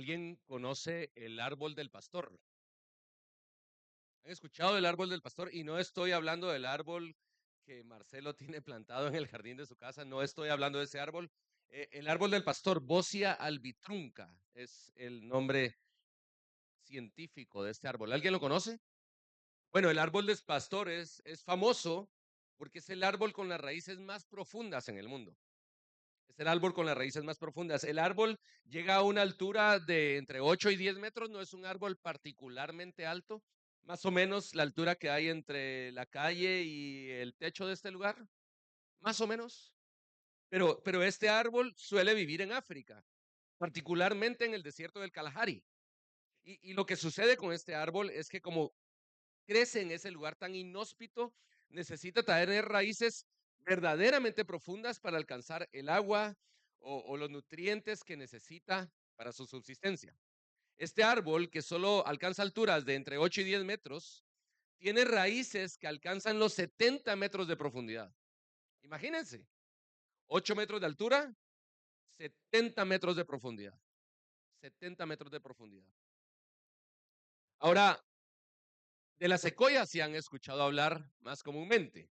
¿Alguien conoce el árbol del pastor? ¿Han escuchado del árbol del pastor? Y no estoy hablando del árbol que Marcelo tiene plantado en el jardín de su casa, no estoy hablando de ese árbol. El árbol del pastor, Bossia albitrunca, es el nombre científico de este árbol. ¿Alguien lo conoce? Bueno, el árbol del pastor es famoso porque es el árbol con las raíces más profundas en el mundo. Es el árbol con las raíces más profundas. El árbol llega a una altura de entre 8 y 10 metros, no es un árbol particularmente alto, más o menos la altura que hay entre la calle y el techo de este lugar, más o menos. Pero este árbol suele vivir en África, particularmente en el desierto del Kalahari. Y lo que sucede con este árbol es que como crece en ese lugar tan inhóspito, necesita tener raíces verdaderamente profundas para alcanzar el agua o los nutrientes que necesita para su subsistencia. Este árbol, que solo alcanza alturas de entre 8 y 10 metros, tiene raíces que alcanzan los 70 metros de profundidad. Imagínense, 8 metros de altura, 70 metros de profundidad. 70 metros de profundidad. Ahora, de la secoya se han escuchado hablar más comúnmente.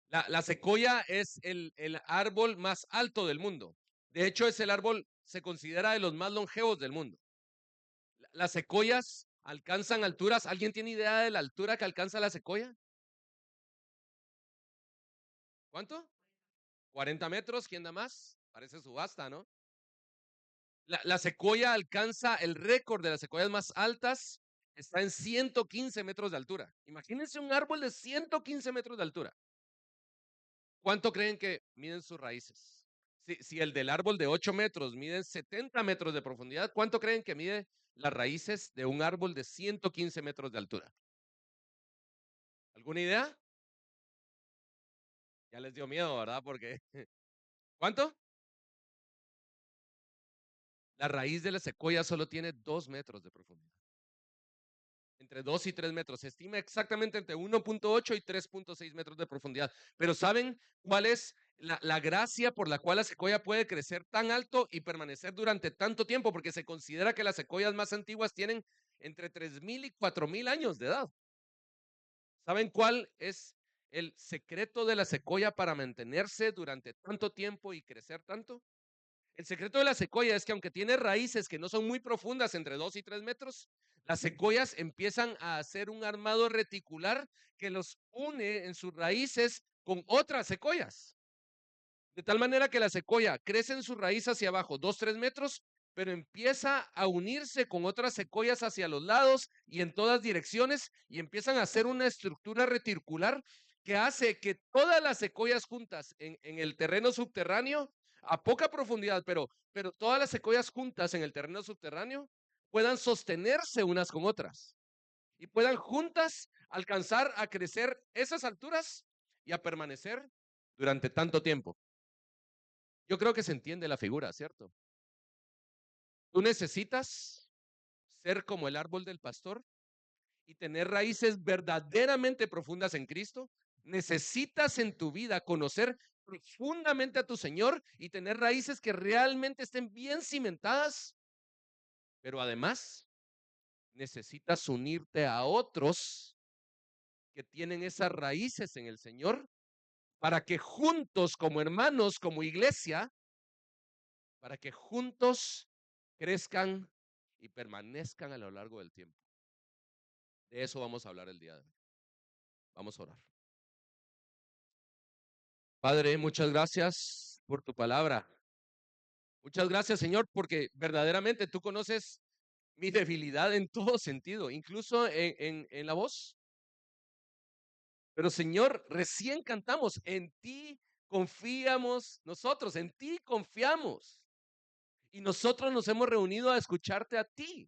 La secoya es el árbol más alto del mundo. De hecho, es el árbol, se considera de los más longevos del mundo. Las secoyas alcanzan alturas. ¿Alguien tiene idea de la altura que alcanza la secoya? ¿Cuánto? 40 metros. ¿Quién da más? Parece subasta, ¿no? La secoya alcanza el récord de las secoyas más altas. Está en 115 metros de altura. Imagínense un árbol de 115 metros de altura. ¿Cuánto creen que miden sus raíces? Si el del árbol de 8 metros mide 70 metros de profundidad, ¿cuánto creen que mide las raíces de un árbol de 115 metros de altura? ¿Alguna idea? Ya les dio miedo, ¿verdad? Porque, ¿cuánto? La raíz de la secuoya solo tiene 2 metros de profundidad. Entre 2 y 3 metros. Se estima exactamente entre 1.8 y 3.6 metros de profundidad. Pero ¿saben cuál es la gracia por la cual la secuoya puede crecer tan alto y permanecer durante tanto tiempo? Porque se considera que las secuoyas más antiguas tienen entre 3.000 y 4.000 años de edad. ¿Saben cuál es el secreto de la secuoya para mantenerse durante tanto tiempo y crecer tanto? El secreto de la secuoya es que aunque tiene raíces que no son muy profundas, entre 2 y 3 metros, las secuoyas empiezan a hacer un armado reticular que los une en sus raíces con otras secuoyas. De tal manera que la secuoya crece en su raíz hacia abajo 2, 3 metros, pero empieza a unirse con otras secuoyas hacia los lados y en todas direcciones y empiezan a hacer una estructura reticular que hace que todas las secuoyas juntas en el terreno subterráneo, a poca profundidad, pero todas las secuoyas juntas en el terreno subterráneo puedan sostenerse unas con otras y puedan juntas alcanzar a crecer esas alturas y a permanecer durante tanto tiempo. Yo creo que se entiende la figura, ¿cierto? Tú necesitas ser como el árbol del pastor y tener raíces verdaderamente profundas en Cristo. Necesitas en tu vida conocer profundamente a tu Señor y tener raíces que realmente estén bien cimentadas, pero además necesitas unirte a otros que tienen esas raíces en el Señor para que juntos como hermanos, como iglesia, para que juntos crezcan y permanezcan a lo largo del tiempo. De eso vamos a hablar el día de hoy. Vamos a orar. Padre, muchas gracias por tu palabra. Muchas gracias, Señor, porque verdaderamente tú conoces mi debilidad en todo sentido, incluso en la voz. Pero, Señor, recién cantamos, en ti confiamos nosotros, en ti confiamos. Y nosotros nos hemos reunido a escucharte a ti.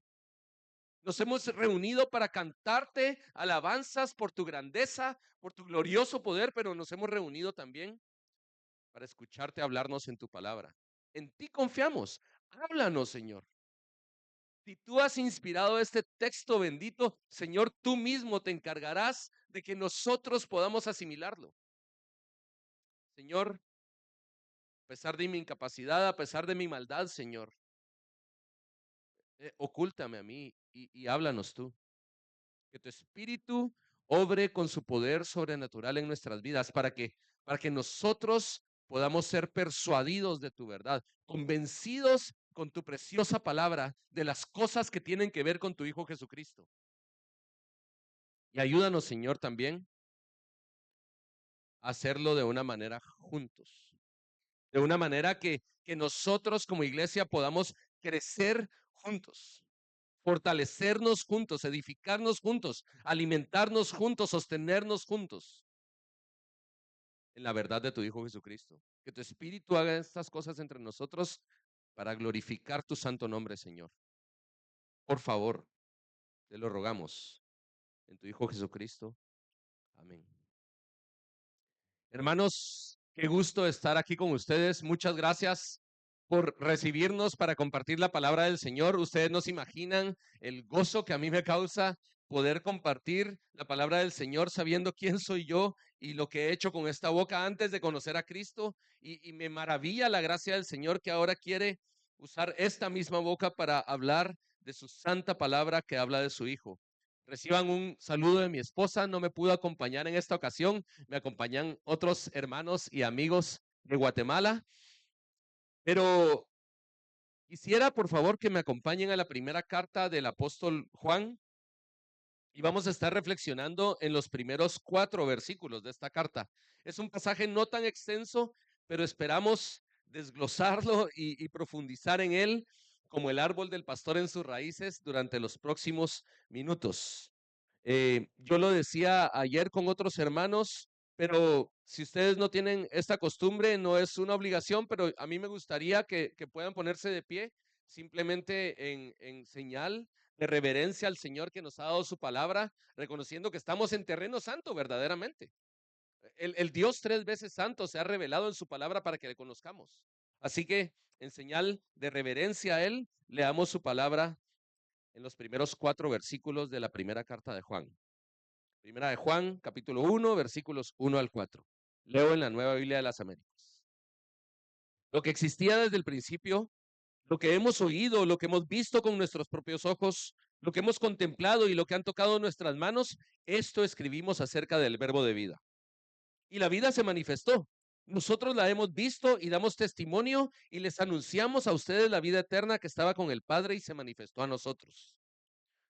Nos hemos reunido para cantarte alabanzas por tu grandeza, por tu glorioso poder, pero nos hemos reunido también para escucharte hablarnos en tu palabra. En ti confiamos. Háblanos, Señor. Si tú has inspirado este texto bendito, Señor, tú mismo te encargarás de que nosotros podamos asimilarlo. Señor, a pesar de mi incapacidad, a pesar de mi maldad, Señor, ocúltame a mí y háblanos tú. Que tu espíritu obre con su poder sobrenatural en nuestras vidas para que nosotros podamos ser persuadidos de tu verdad, convencidos con tu preciosa palabra de las cosas que tienen que ver con tu Hijo Jesucristo. Y ayúdanos, Señor, también a hacerlo de una manera juntos, de una manera que nosotros como iglesia podamos crecer juntos, fortalecernos juntos, edificarnos juntos, alimentarnos juntos, sostenernos juntos en la verdad de tu Hijo Jesucristo. Que tu Espíritu haga estas cosas entre nosotros para glorificar tu santo nombre, Señor. Por favor, te lo rogamos en tu Hijo Jesucristo. Amén. Hermanos, qué gusto estar aquí con ustedes. Muchas gracias por recibirnos para compartir la palabra del Señor. Ustedes no se imaginan el gozo que a mí me causa poder compartir la palabra del Señor sabiendo quién soy yo y lo que he hecho con esta boca antes de conocer a Cristo. Y me maravilla la gracia del Señor que ahora quiere usar esta misma boca para hablar de su santa palabra que habla de su Hijo. Reciban un saludo de mi esposa, no me pudo acompañar en esta ocasión, me acompañan otros hermanos y amigos de Guatemala, pero quisiera por favor que me acompañen a la primera carta del apóstol Juan y vamos a estar reflexionando en los primeros 4 versículos de esta carta. Es un pasaje no tan extenso, pero esperamos desglosarlo y profundizar en él como el árbol del pastor en sus raíces durante los próximos minutos. Yo lo decía ayer con otros hermanos, pero si ustedes no tienen esta costumbre, no es una obligación, pero a mí me gustaría que puedan ponerse de pie simplemente en señal de reverencia al Señor que nos ha dado su palabra, reconociendo que estamos en terreno santo verdaderamente. El Dios 3 veces santo se ha revelado en su palabra para que le conozcamos. Así que en señal de reverencia a Él, leamos su palabra en los primeros 4 versículos de la primera carta de Juan. Primera de Juan, capítulo 1, versículos 1 al 4. Leo en la Nueva Biblia de las Américas. Lo que existía desde el principio, lo que hemos oído, lo que hemos visto con nuestros propios ojos, lo que hemos contemplado y lo que han tocado nuestras manos, esto escribimos acerca del verbo de vida. Y la vida se manifestó. Nosotros la hemos visto y damos testimonio y les anunciamos a ustedes la vida eterna que estaba con el Padre y se manifestó a nosotros.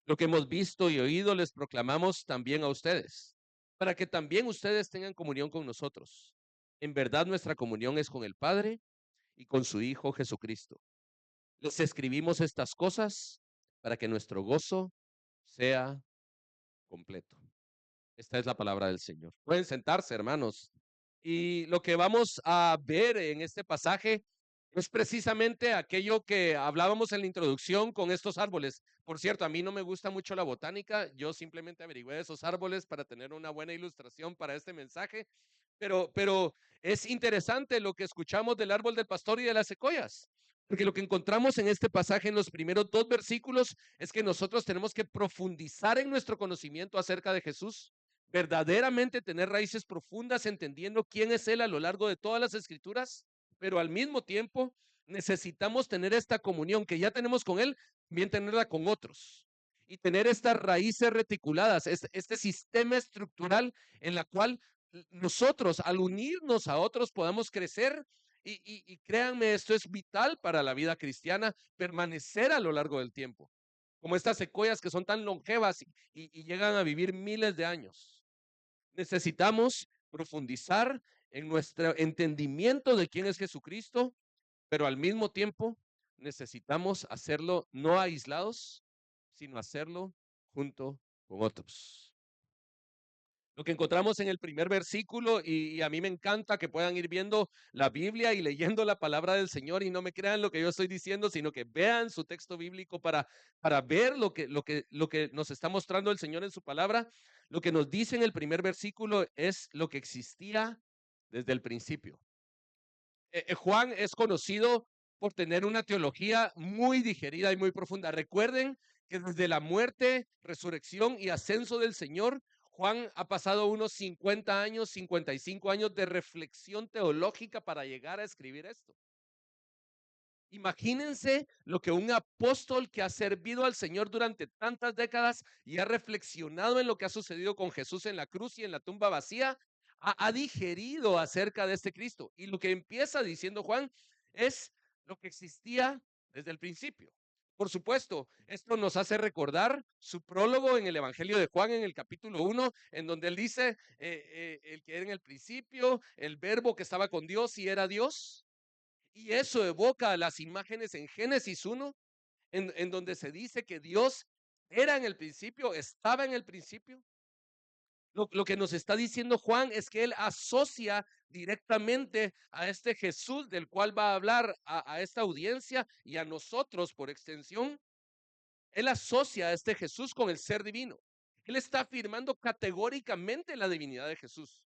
Lo que hemos visto y oído les proclamamos también a ustedes, para que también ustedes tengan comunión con nosotros. En verdad nuestra comunión es con el Padre y con su Hijo Jesucristo. Les escribimos estas cosas para que nuestro gozo sea completo. Esta es la palabra del Señor. Pueden sentarse, hermanos. Y lo que vamos a ver en este pasaje es precisamente aquello que hablábamos en la introducción con estos árboles. Por cierto, a mí no me gusta mucho la botánica. Yo simplemente averigüé esos árboles para tener una buena ilustración para este mensaje. Pero es interesante lo que escuchamos del árbol del pastor y de las secoyas. Porque lo que encontramos en este pasaje en los primeros 2 versículos es que nosotros tenemos que profundizar en nuestro conocimiento acerca de Jesús, verdaderamente tener raíces profundas entendiendo quién es Él a lo largo de todas las escrituras, pero al mismo tiempo necesitamos tener esta comunión que ya tenemos con Él, también tenerla con otros y tener estas raíces reticuladas, este sistema estructural en la cual nosotros al unirnos a otros podamos crecer y créanme, esto es vital para la vida cristiana, permanecer a lo largo del tiempo, como estas secuoyas que son tan longevas y llegan a vivir miles de años. Necesitamos profundizar en nuestro entendimiento de quién es Jesucristo, pero al mismo tiempo necesitamos hacerlo no aislados, sino hacerlo junto con otros. Lo que encontramos en el primer versículo, y a mí me encanta que puedan ir viendo la Biblia y leyendo la palabra del Señor y no me crean lo que yo estoy diciendo, sino que vean su texto bíblico para ver lo que nos está mostrando el Señor en su palabra. Lo que nos dice en el primer versículo es lo que existía desde el principio. Juan es conocido por tener una teología muy digerida y muy profunda. Recuerden que desde la muerte, resurrección y ascenso del Señor, Juan ha pasado unos 50 años, 55 años de reflexión teológica para llegar a escribir esto. Imagínense lo que un apóstol que ha servido al Señor durante tantas décadas y ha reflexionado en lo que ha sucedido con Jesús en la cruz y en la tumba vacía, ha digerido acerca de este Cristo. Y lo que empieza diciendo Juan es lo que existía desde el principio. Por supuesto, esto nos hace recordar su prólogo en el Evangelio de Juan en el capítulo 1, en donde él dice, el que era en el principio, el verbo que estaba con Dios y era Dios. Y eso evoca a las imágenes en Génesis 1, en donde se dice que Dios era en el principio, estaba en el principio. Lo que nos está diciendo Juan es que él asocia directamente a este Jesús del cual va a hablar a esta audiencia y a nosotros por extensión. Él asocia a este Jesús con el ser divino. Él está afirmando categóricamente la divinidad de Jesús.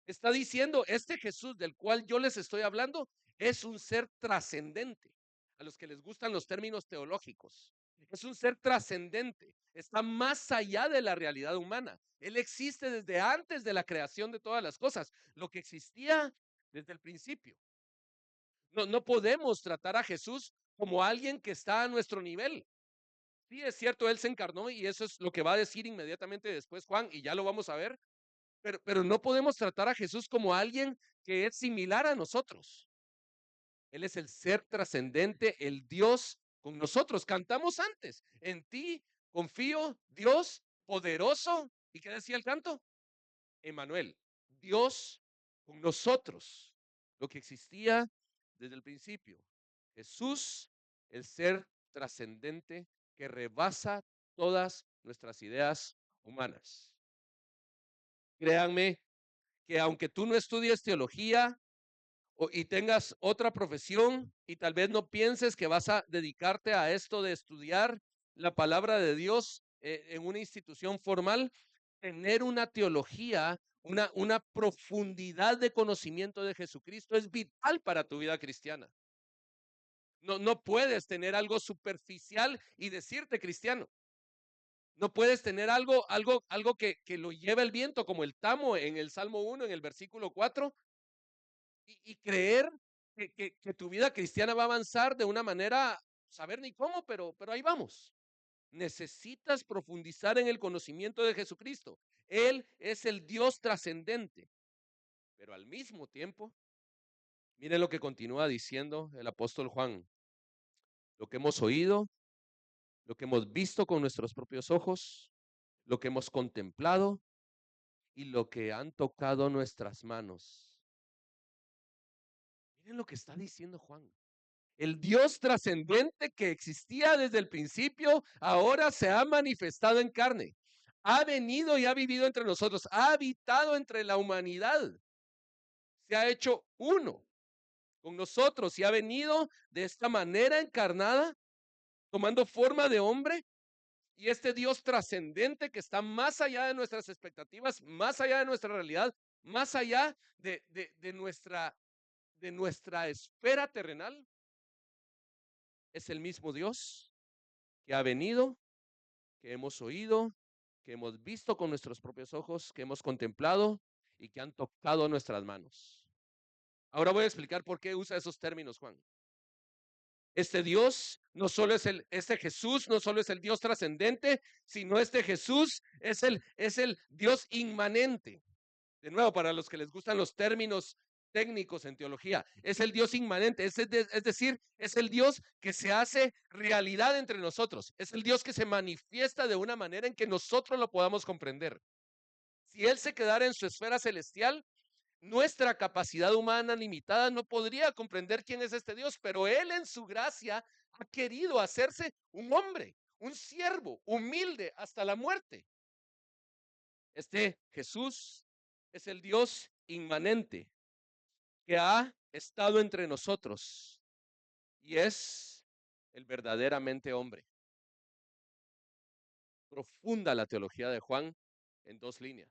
Está diciendo, este Jesús del cual yo les estoy hablando es un ser trascendente. A los que les gustan los términos teológicos, es un ser trascendente. Está más allá de la realidad humana. Él existe desde antes de la creación de todas las cosas, lo que existía desde el principio. No podemos tratar a Jesús como alguien que está a nuestro nivel. Sí, es cierto, él se encarnó y eso es lo que va a decir inmediatamente después Juan, y ya lo vamos a ver, pero no podemos tratar a Jesús como alguien que es similar a nosotros. Él es el ser trascendente, el Dios con nosotros. Cantamos antes, en ti confío, Dios poderoso. ¿Y qué decía el canto? Emanuel, Dios con nosotros, lo que existía desde el principio. Jesús, el ser trascendente que rebasa todas nuestras ideas humanas. Créanme que aunque tú no estudies teología y tengas otra profesión y tal vez no pienses que vas a dedicarte a esto de estudiar la palabra de Dios en una institución formal, tener una teología, una profundidad de conocimiento de Jesucristo es vital para tu vida cristiana. No puedes tener algo superficial y decirte cristiano. No puedes tener algo que lo lleva el viento, como el tamo en el Salmo 1, en el versículo 4, y creer que tu vida cristiana va a avanzar de una manera, saber ni cómo, pero ahí vamos. Necesitas profundizar en el conocimiento de Jesucristo. Él es el Dios trascendente, pero al mismo tiempo, miren lo que continúa diciendo el apóstol Juan. Lo que hemos oído, lo que hemos visto con nuestros propios ojos, lo que hemos contemplado y lo que han tocado nuestras manos. Miren lo que está diciendo Juan. El Dios trascendente que existía desde el principio, ahora se ha manifestado en carne. Ha venido y ha vivido entre nosotros, ha habitado entre la humanidad. Se ha hecho uno con nosotros y ha venido de esta manera encarnada, tomando forma de hombre. Y este Dios trascendente que está más allá de nuestras expectativas, más allá de nuestra realidad, más allá de nuestra esfera terrenal, es el mismo Dios que ha venido, que hemos oído, que hemos visto con nuestros propios ojos, que hemos contemplado y que han tocado nuestras manos. Ahora voy a explicar por qué usa esos términos, Juan. Este Dios no solo este Jesús no solo es el Dios trascendente, sino este Jesús es el Dios inmanente. De nuevo, para los que les gustan los términos técnicos en teología, es el Dios inmanente, es decir, es el Dios que se hace realidad entre nosotros, es el Dios que se manifiesta de una manera en que nosotros lo podamos comprender. Si Él se quedara en su esfera celestial, nuestra capacidad humana limitada no podría comprender quién es este Dios, pero Él en su gracia ha querido hacerse un hombre, un siervo, humilde hasta la muerte. Este Jesús es el Dios inmanente que ha estado entre nosotros y es el verdaderamente hombre. Profunda la teología de Juan en dos líneas.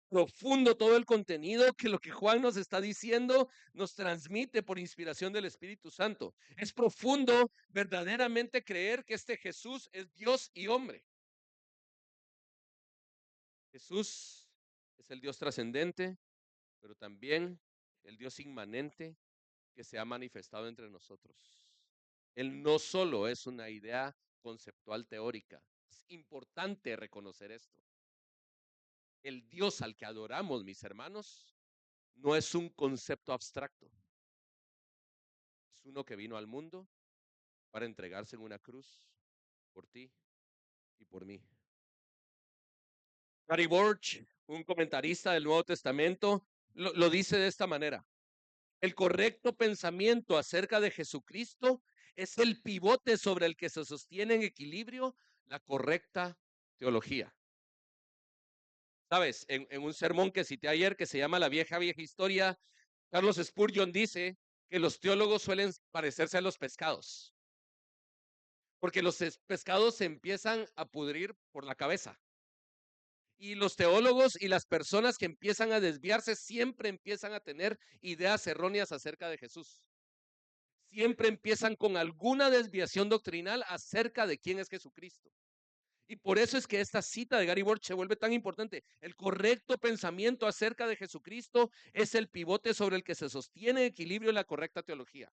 Profundo todo el contenido que lo que Juan nos está diciendo nos transmite por inspiración del Espíritu Santo. Es profundo verdaderamente creer que este Jesús es Dios y hombre. Jesús es el Dios trascendente, pero también el Dios inmanente que se ha manifestado entre nosotros. Él no solo es una idea conceptual teórica. Es importante reconocer esto. El Dios al que adoramos, mis hermanos, no es un concepto abstracto. Es uno que vino al mundo para entregarse en una cruz por ti y por mí. Gary Borch, un comentarista del Nuevo Testamento, lo dice de esta manera. El correcto pensamiento acerca de Jesucristo es el pivote sobre el que se sostiene en equilibrio la correcta teología. Sabes, en un sermón que cité ayer que se llama La vieja historia, Carlos Spurgeon dice que los teólogos suelen parecerse a los pescados, porque los pescados se empiezan a pudrir por la cabeza. Y los teólogos y las personas que empiezan a desviarse siempre empiezan a tener ideas erróneas acerca de Jesús. Siempre empiezan con alguna desviación doctrinal acerca de quién es Jesucristo. Y por eso es que esta cita de Gary Borch se vuelve tan importante. El correcto pensamiento acerca de Jesucristo es el pivote sobre el que se sostiene equilibrio la correcta teología.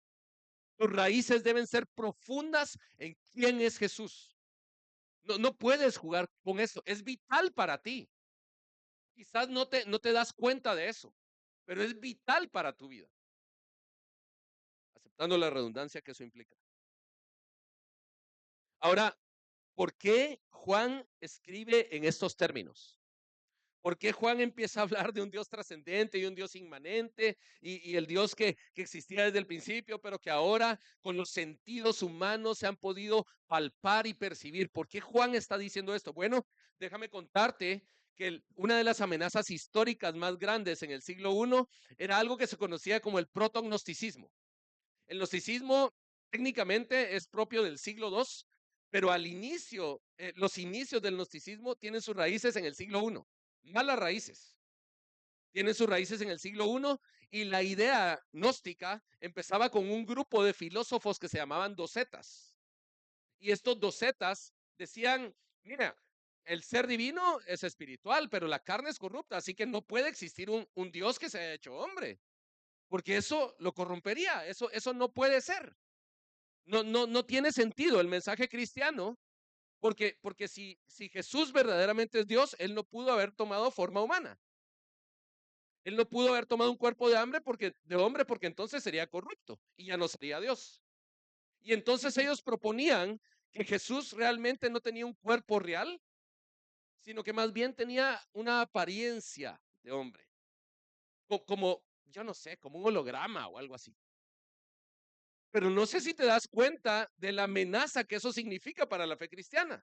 Tus raíces deben ser profundas en quién es Jesús. No puedes jugar con eso. Es vital para ti. Quizás no te das cuenta de eso, pero es vital para tu vida. Aceptando la redundancia que eso implica. Ahora, ¿por qué Juan escribe en estos términos? ¿Por qué Juan empieza a hablar de un Dios trascendente y un Dios inmanente y el Dios que existía desde el principio, pero que ahora con los sentidos humanos se han podido palpar y percibir? ¿Por qué Juan está diciendo esto? Bueno, déjame contarte que una de las amenazas históricas más grandes en el siglo I era algo que se conocía como el protognosticismo. El gnosticismo técnicamente es propio del siglo II, pero al inicio, los inicios del gnosticismo tienen sus raíces en el siglo I, malas raíces. Tienen sus raíces en el siglo I y la idea gnóstica empezaba con un grupo de filósofos que se llamaban docetas. Y estos docetas decían, mira, el ser divino es espiritual, pero la carne es corrupta, así que no puede existir un Dios que se haya hecho hombre, porque eso lo corrompería, eso no puede ser. No tiene sentido el mensaje cristiano, porque si Jesús verdaderamente es Dios, Él no pudo haber tomado forma humana. Él no pudo haber tomado un cuerpo de hombre porque entonces sería corrupto y ya no sería Dios. Y entonces ellos proponían que Jesús realmente no tenía un cuerpo real, sino que más bien tenía una apariencia de hombre, como, yo no sé, como un holograma o algo así. Pero no sé si te das cuenta de la amenaza que eso significa para la fe cristiana.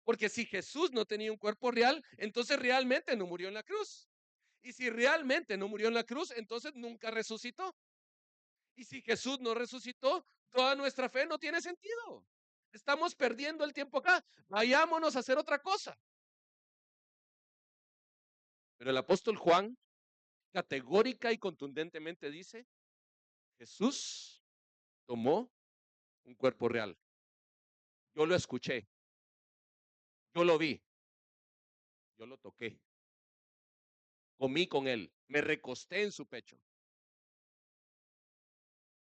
Porque si Jesús no tenía un cuerpo real, entonces realmente no murió en la cruz. Y si realmente no murió en la cruz, entonces nunca resucitó. Y si Jesús no resucitó, toda nuestra fe no tiene sentido. Estamos perdiendo el tiempo acá. Vayámonos a hacer otra cosa. Pero el apóstol Juan categórica y contundentemente dice, Jesús tomó un cuerpo real. Yo lo escuché, yo lo vi, yo lo toqué, comí con él, me recosté en su pecho.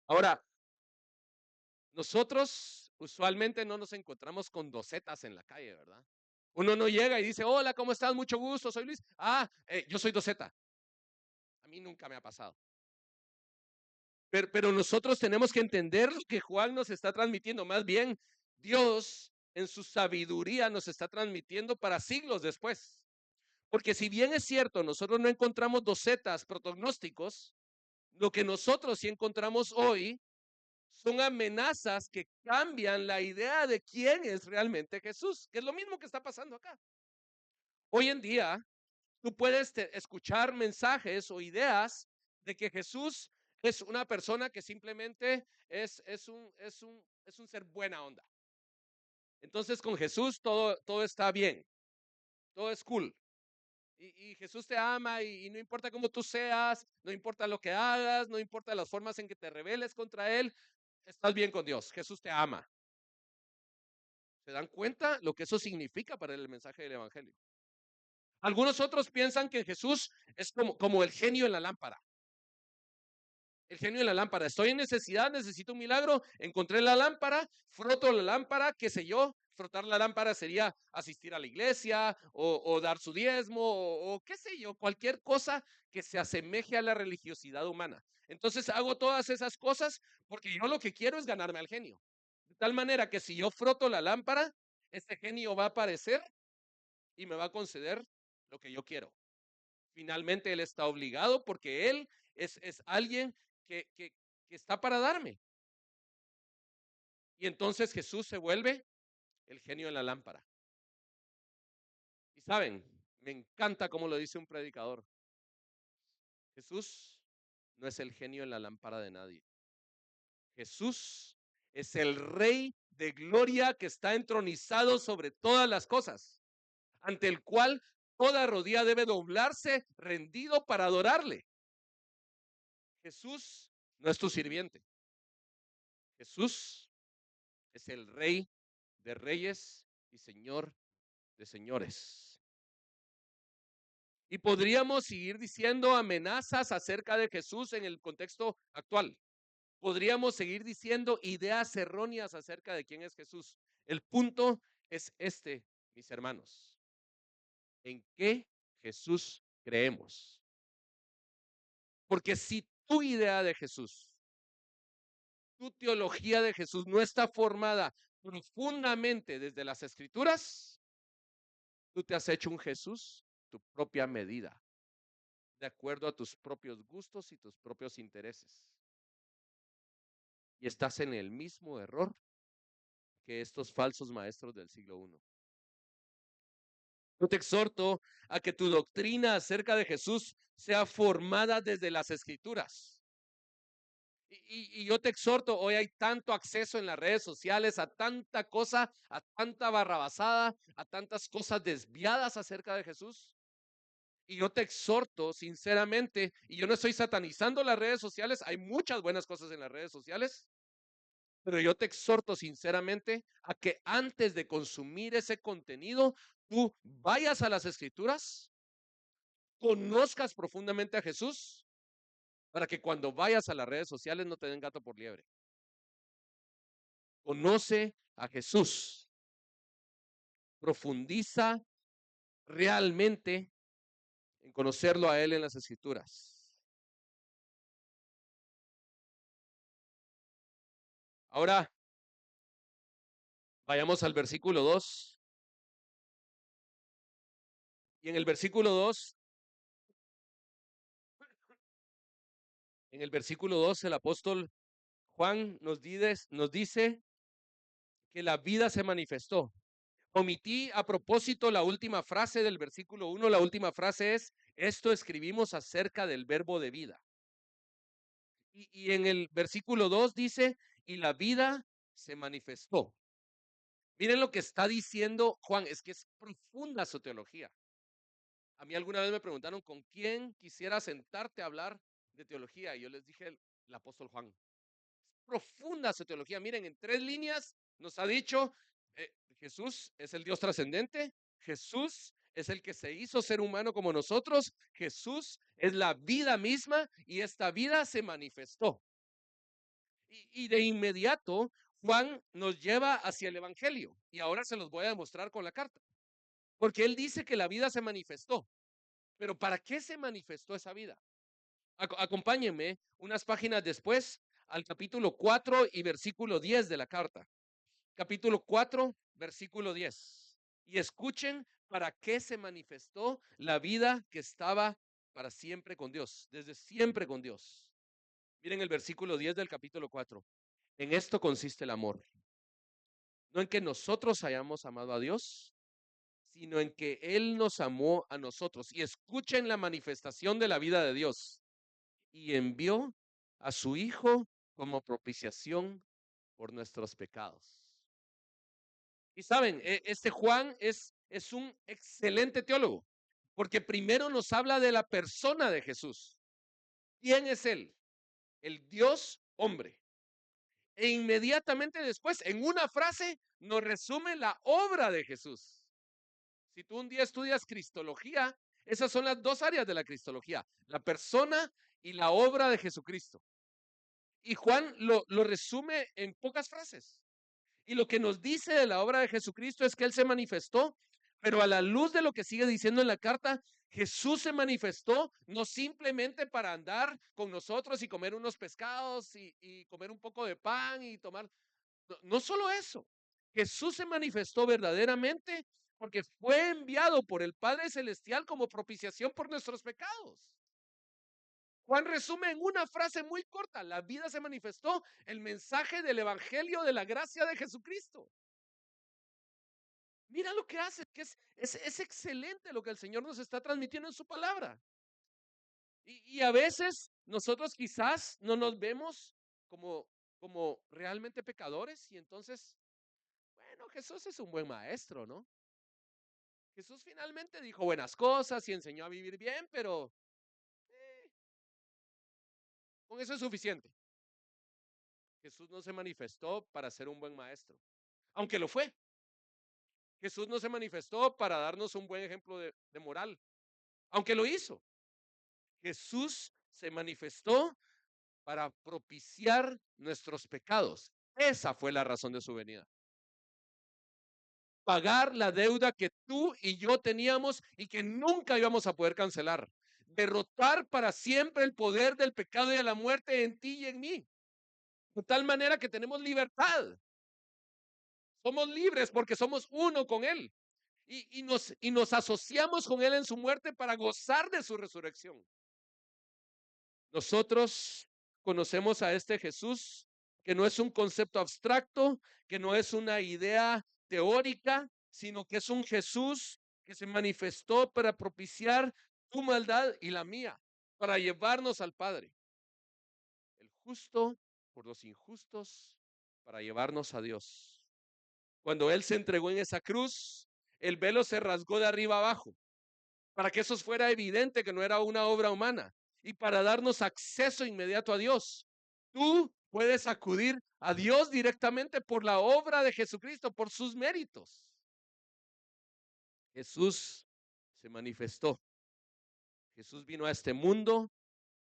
Ahora, nosotros usualmente no nos encontramos con docetas en la calle, ¿verdad? Uno no llega y dice, hola, ¿cómo estás? Mucho gusto, soy Luis. Yo soy doceta. A mí nunca me ha pasado. Pero nosotros tenemos que entender lo que Juan nos está transmitiendo. Más bien, Dios en su sabiduría nos está transmitiendo para siglos después. Porque si bien es cierto, nosotros no encontramos docetas protognósticos, lo que nosotros sí encontramos hoy son amenazas que cambian la idea de quién es realmente Jesús, que es lo mismo que está pasando acá. Hoy en día, tú puedes escuchar mensajes o ideas de que Jesús es una persona que simplemente es un ser buena onda. Entonces con Jesús todo está bien, todo es cool. Y Jesús te ama y no importa cómo tú seas, no importa lo que hagas, no importa las formas en que te rebeles contra Él, estás bien con Dios. Jesús te ama. ¿Se dan cuenta lo que eso significa para el mensaje del Evangelio? Algunos otros piensan que Jesús es como el genio en la lámpara. El genio de la lámpara. Estoy en necesidad, necesito un milagro. Encontré la lámpara, froto la lámpara, qué sé yo. Frotar la lámpara sería asistir a la iglesia o dar su diezmo o qué sé yo, cualquier cosa que se asemeje a la religiosidad humana. Entonces hago todas esas cosas porque yo lo que quiero es ganarme al genio. De tal manera que si yo froto la lámpara, este genio va a aparecer y me va a conceder lo que yo quiero. Finalmente él está obligado porque él es alguien que está para darme. Y entonces Jesús se vuelve el genio en la lámpara. Y saben, me encanta como lo dice un predicador. Jesús no es el genio en la lámpara de nadie. Jesús es el rey de gloria que está entronizado sobre todas las cosas, ante el cual toda rodilla debe doblarse rendido para adorarle. Jesús no es tu sirviente. Jesús es el rey de reyes y señor de señores. Y podríamos seguir diciendo amenazas acerca de Jesús en el contexto actual. Podríamos seguir diciendo ideas erróneas acerca de quién es Jesús. El punto es este, mis hermanos. ¿En qué Jesús creemos? Porque si tu idea de Jesús, tu teología de Jesús no está formada profundamente desde las Escrituras, tú te has hecho un Jesús tu propia medida, de acuerdo a tus propios gustos y tus propios intereses. Y estás en el mismo error que estos falsos maestros del siglo I. Yo te exhorto a que tu doctrina acerca de Jesús sea formada desde las Escrituras. Y yo te exhorto, hoy hay tanto acceso en las redes sociales a tanta cosa, a tanta barrabasada, a tantas cosas desviadas acerca de Jesús. Y yo te exhorto sinceramente, y yo no estoy satanizando las redes sociales, hay muchas buenas cosas en las redes sociales, pero yo te exhorto sinceramente a que antes de consumir ese contenido, tú vayas a las Escrituras, conozcas profundamente a Jesús, para que cuando vayas a las redes sociales no te den gato por liebre. Conoce a Jesús, profundiza realmente en conocerlo a Él en las Escrituras. Ahora, vayamos al versículo 2. Y en el versículo 2, el apóstol Juan nos dice que la vida se manifestó. Omití a propósito la última frase del versículo 1. La última frase es, esto escribimos acerca del verbo de vida. Y en el versículo 2 dice, y la vida se manifestó. Miren lo que está diciendo Juan, es que es profunda su teología. A mí alguna vez me preguntaron con quién quisiera sentarte a hablar de teología y yo les dije el apóstol Juan. Es profunda su teología. Miren, en 3 líneas nos ha dicho, Jesús es el Dios trascendente, Jesús es el que se hizo ser humano como nosotros, Jesús es la vida misma y esta vida se manifestó. Y de inmediato Juan nos lleva hacia el Evangelio y ahora se los voy a demostrar con la carta. Porque él dice que la vida se manifestó. Pero ¿para qué se manifestó esa vida? Acompáñenme unas páginas después al capítulo 4 y versículo 10 de la carta. Capítulo 4, versículo 10. Y escuchen para qué se manifestó la vida que estaba para siempre con Dios, desde siempre con Dios. Miren el versículo 10 del capítulo 4. En esto consiste el amor. No en que nosotros hayamos amado a Dios, sino en que Él nos amó a nosotros. Y escuchen la manifestación de la vida de Dios. Y envió a su Hijo como propiciación por nuestros pecados. Y saben, este Juan es un excelente teólogo, porque primero nos habla de la persona de Jesús. ¿Quién es Él? El Dios hombre. E inmediatamente después, en una frase, nos resume la obra de Jesús. Si tú un día estudias cristología, esas son las 2 áreas de la cristología, la persona y la obra de Jesucristo. Y Juan lo resume en pocas frases. Y lo que nos dice de la obra de Jesucristo es que Él se manifestó, pero a la luz de lo que sigue diciendo en la carta, Jesús se manifestó no simplemente para andar con nosotros y comer unos pescados y comer un poco de pan y tomar. No, no solo eso, Jesús se manifestó verdaderamente porque fue enviado por el Padre Celestial como propiciación por nuestros pecados. Juan resume en una frase muy corta: la vida se manifestó, el mensaje del evangelio de la gracia de Jesucristo. Mira lo que hace, que es excelente lo que el Señor nos está transmitiendo en su palabra. Y a veces nosotros quizás no nos vemos como realmente pecadores y entonces, bueno, Jesús es un buen maestro, ¿no? Jesús finalmente dijo buenas cosas y enseñó a vivir bien, pero eh, con eso es suficiente. Jesús no se manifestó para ser un buen maestro, aunque lo fue. Jesús no se manifestó para darnos un buen ejemplo de moral, aunque lo hizo. Jesús se manifestó para propiciar nuestros pecados. Esa fue la razón de su venida. Pagar la deuda que tú y yo teníamos y que nunca íbamos a poder cancelar. Derrotar para siempre el poder del pecado y de la muerte en ti y en mí. De tal manera que tenemos libertad. Somos libres porque somos uno con Él. Y nos asociamos con Él en su muerte para gozar de su resurrección. Nosotros conocemos a este Jesús que no es un concepto abstracto, que no es una idea teórica, sino que es un Jesús que se manifestó para propiciar tu maldad y la mía, para llevarnos al Padre. El justo por los injustos, para llevarnos a Dios. Cuando Él se entregó en esa cruz, el velo se rasgó de arriba abajo, para que eso fuera evidente que no era una obra humana y para darnos acceso inmediato a Dios. Tú puedes acudir a Dios directamente por la obra de Jesucristo, por sus méritos. Jesús se manifestó. Jesús vino a este mundo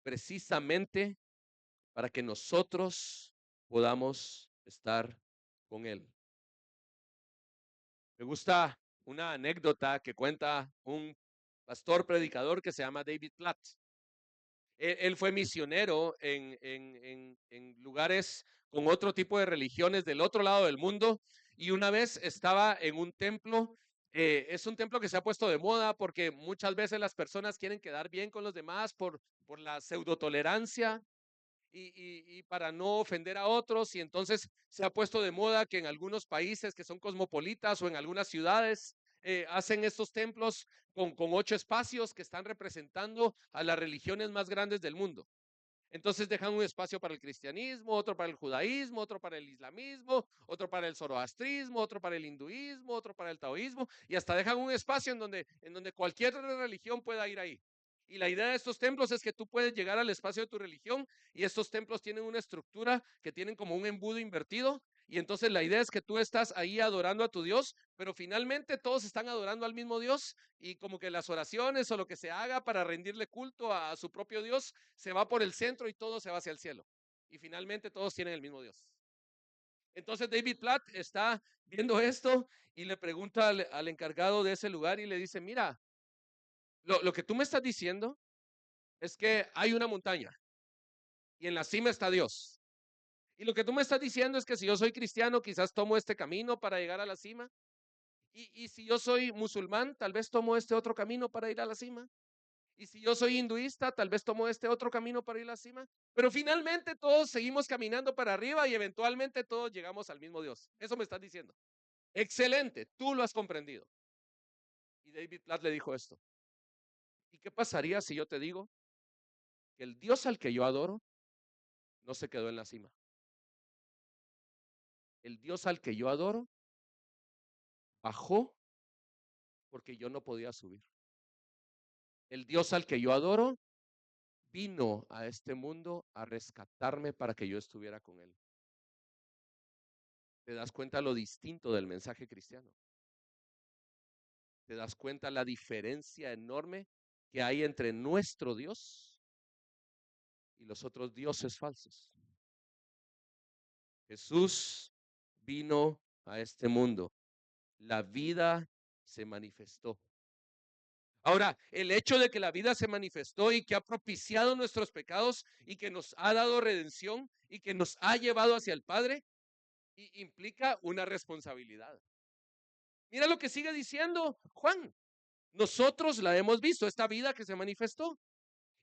precisamente para que nosotros podamos estar con Él. Me gusta una anécdota que cuenta un pastor predicador que se llama David Platt. Él fue misionero en lugares con otro tipo de religiones del otro lado del mundo y una vez estaba en un templo. Es un templo que se ha puesto de moda porque muchas veces las personas quieren quedar bien con los demás por la pseudotolerancia y para no ofender a otros, y entonces se ha puesto de moda que en algunos países que son cosmopolitas o en algunas ciudades hacen estos templos con 8 espacios que están representando a las religiones más grandes del mundo. Entonces dejan un espacio para el cristianismo, otro para el judaísmo, otro para el islamismo, otro para el zoroastrismo, otro para el hinduismo, otro para el taoísmo, y hasta dejan un espacio en donde cualquier religión pueda ir ahí. Y la idea de estos templos es que tú puedes llegar al espacio de tu religión y estos templos tienen una estructura que tienen como un embudo invertido. Y entonces la idea es que tú estás ahí adorando a tu Dios, pero finalmente todos están adorando al mismo Dios y como que las oraciones o lo que se haga para rendirle culto a su propio Dios se va por el centro y todo se va hacia el cielo. Y finalmente todos tienen el mismo Dios. Entonces David Platt está viendo esto y le pregunta al encargado de ese lugar y le dice, mira, lo que tú me estás diciendo es que hay una montaña y en la cima está Dios. Y lo que tú me estás diciendo es que si yo soy cristiano, quizás tomo este camino para llegar a la cima. Y si yo soy musulmán, tal vez tomo este otro camino para ir a la cima. Y si yo soy hinduista, tal vez tomo este otro camino para ir a la cima. Pero finalmente todos seguimos caminando para arriba y eventualmente todos llegamos al mismo Dios. Eso me estás diciendo. Excelente, tú lo has comprendido. Y David Platt le dijo esto. ¿Y qué pasaría si yo te digo que el Dios al que yo adoro no se quedó en la cima? El Dios al que yo adoro bajó porque yo no podía subir. El Dios al que yo adoro vino a este mundo a rescatarme para que yo estuviera con Él. ¿Te das cuenta lo distinto del mensaje cristiano? ¿Te das cuenta la diferencia enorme que hay entre nuestro Dios y los otros dioses falsos? Jesús vino a este mundo. La vida se manifestó. Ahora, el hecho de que la vida se manifestó y que ha propiciado nuestros pecados y que nos ha dado redención y que nos ha llevado hacia el Padre, implica una responsabilidad. Mira lo que sigue diciendo Juan. Nosotros la hemos visto, esta vida que se manifestó,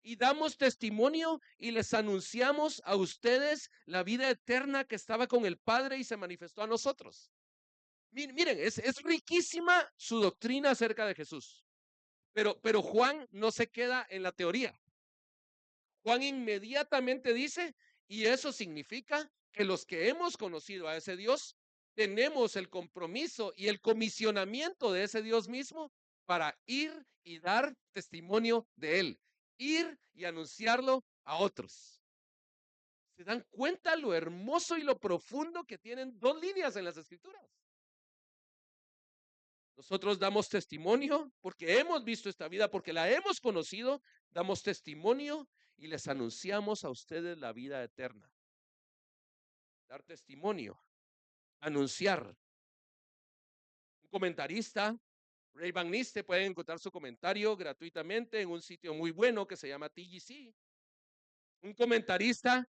y damos testimonio y les anunciamos a ustedes la vida eterna que estaba con el Padre y se manifestó a nosotros. Miren, es riquísima su doctrina acerca de Jesús, pero Juan no se queda en la teoría. Juan inmediatamente dice, y eso significa que los que hemos conocido a ese Dios, tenemos el compromiso y el comisionamiento de ese Dios mismo para ir y dar testimonio de él, ir y anunciarlo a otros. ¿Se dan cuenta lo hermoso y lo profundo que tienen dos líneas en las Escrituras? Nosotros damos testimonio porque hemos visto esta vida, porque la hemos conocido, damos testimonio y les anunciamos a ustedes la vida eterna. Dar testimonio, anunciar. Un comentarista, Ray Van Niste, pueden encontrar su comentario gratuitamente en un sitio muy bueno que se llama TGC. Un comentarista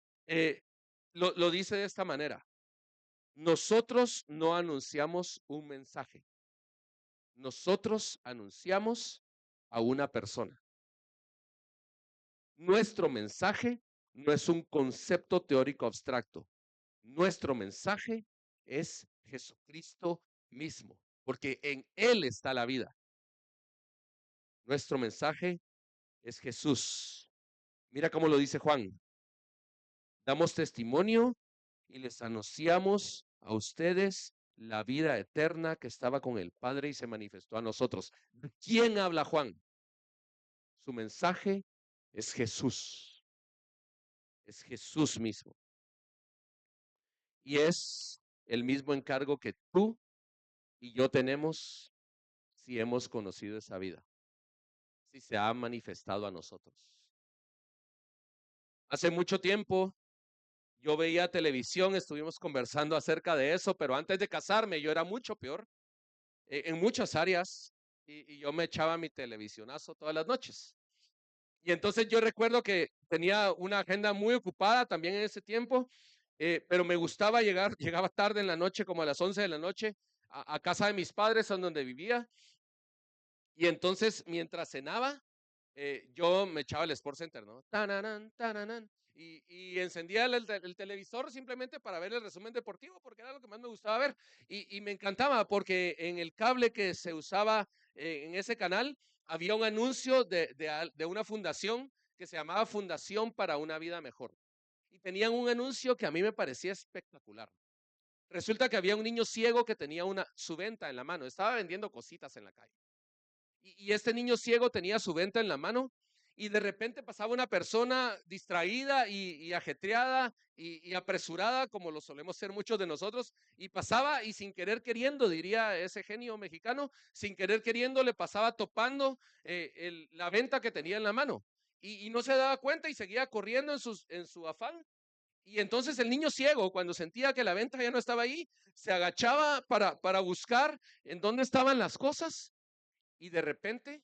lo dice de esta manera. Nosotros no anunciamos un mensaje. Nosotros anunciamos a una persona. Nuestro mensaje no es un concepto teórico abstracto. Nuestro mensaje es Jesucristo mismo, porque en Él está la vida. Nuestro mensaje es Jesús. Mira cómo lo dice Juan. Damos testimonio y les anunciamos a ustedes la vida eterna que estaba con el Padre y se manifestó a nosotros. ¿De quién habla Juan? Su mensaje es Jesús. Es Jesús mismo. Y es el mismo encargo que tú y yo tenemos si hemos conocido esa vida, si se ha manifestado a nosotros. Hace mucho tiempo yo veía televisión, estuvimos conversando acerca de eso, pero antes de casarme yo era mucho peor en muchas áreas y yo me echaba mi televisionazo todas las noches. Y entonces yo recuerdo que tenía una agenda muy ocupada también en ese tiempo, pero me gustaba llegar, llegaba tarde en la noche, como a las 11 de la noche, a casa de mis padres, en donde vivía. Y entonces, mientras cenaba, yo me echaba el Sports Center, ¿no? Tananan, tananan, y encendía el televisor simplemente para ver el resumen deportivo, porque era lo que más me gustaba ver. Y me encantaba, porque en el cable que se usaba en ese canal, había un anuncio de una fundación que se llamaba Fundación para una Vida Mejor. Y tenían un anuncio que a mí me parecía espectacular. Resulta que había un niño ciego que tenía su venta en la mano, estaba vendiendo cositas en la calle. Y este niño ciego tenía su venta en la mano y de repente pasaba una persona distraída y ajetreada y apresurada, como lo solemos ser muchos de nosotros, y pasaba y sin querer queriendo, diría ese genio mexicano, sin querer queriendo le pasaba topando la venta que tenía en la mano. Y no se daba cuenta y seguía corriendo en su afán. Y entonces el niño ciego, cuando sentía que la venta ya no estaba ahí, se agachaba para buscar en dónde estaban las cosas y de repente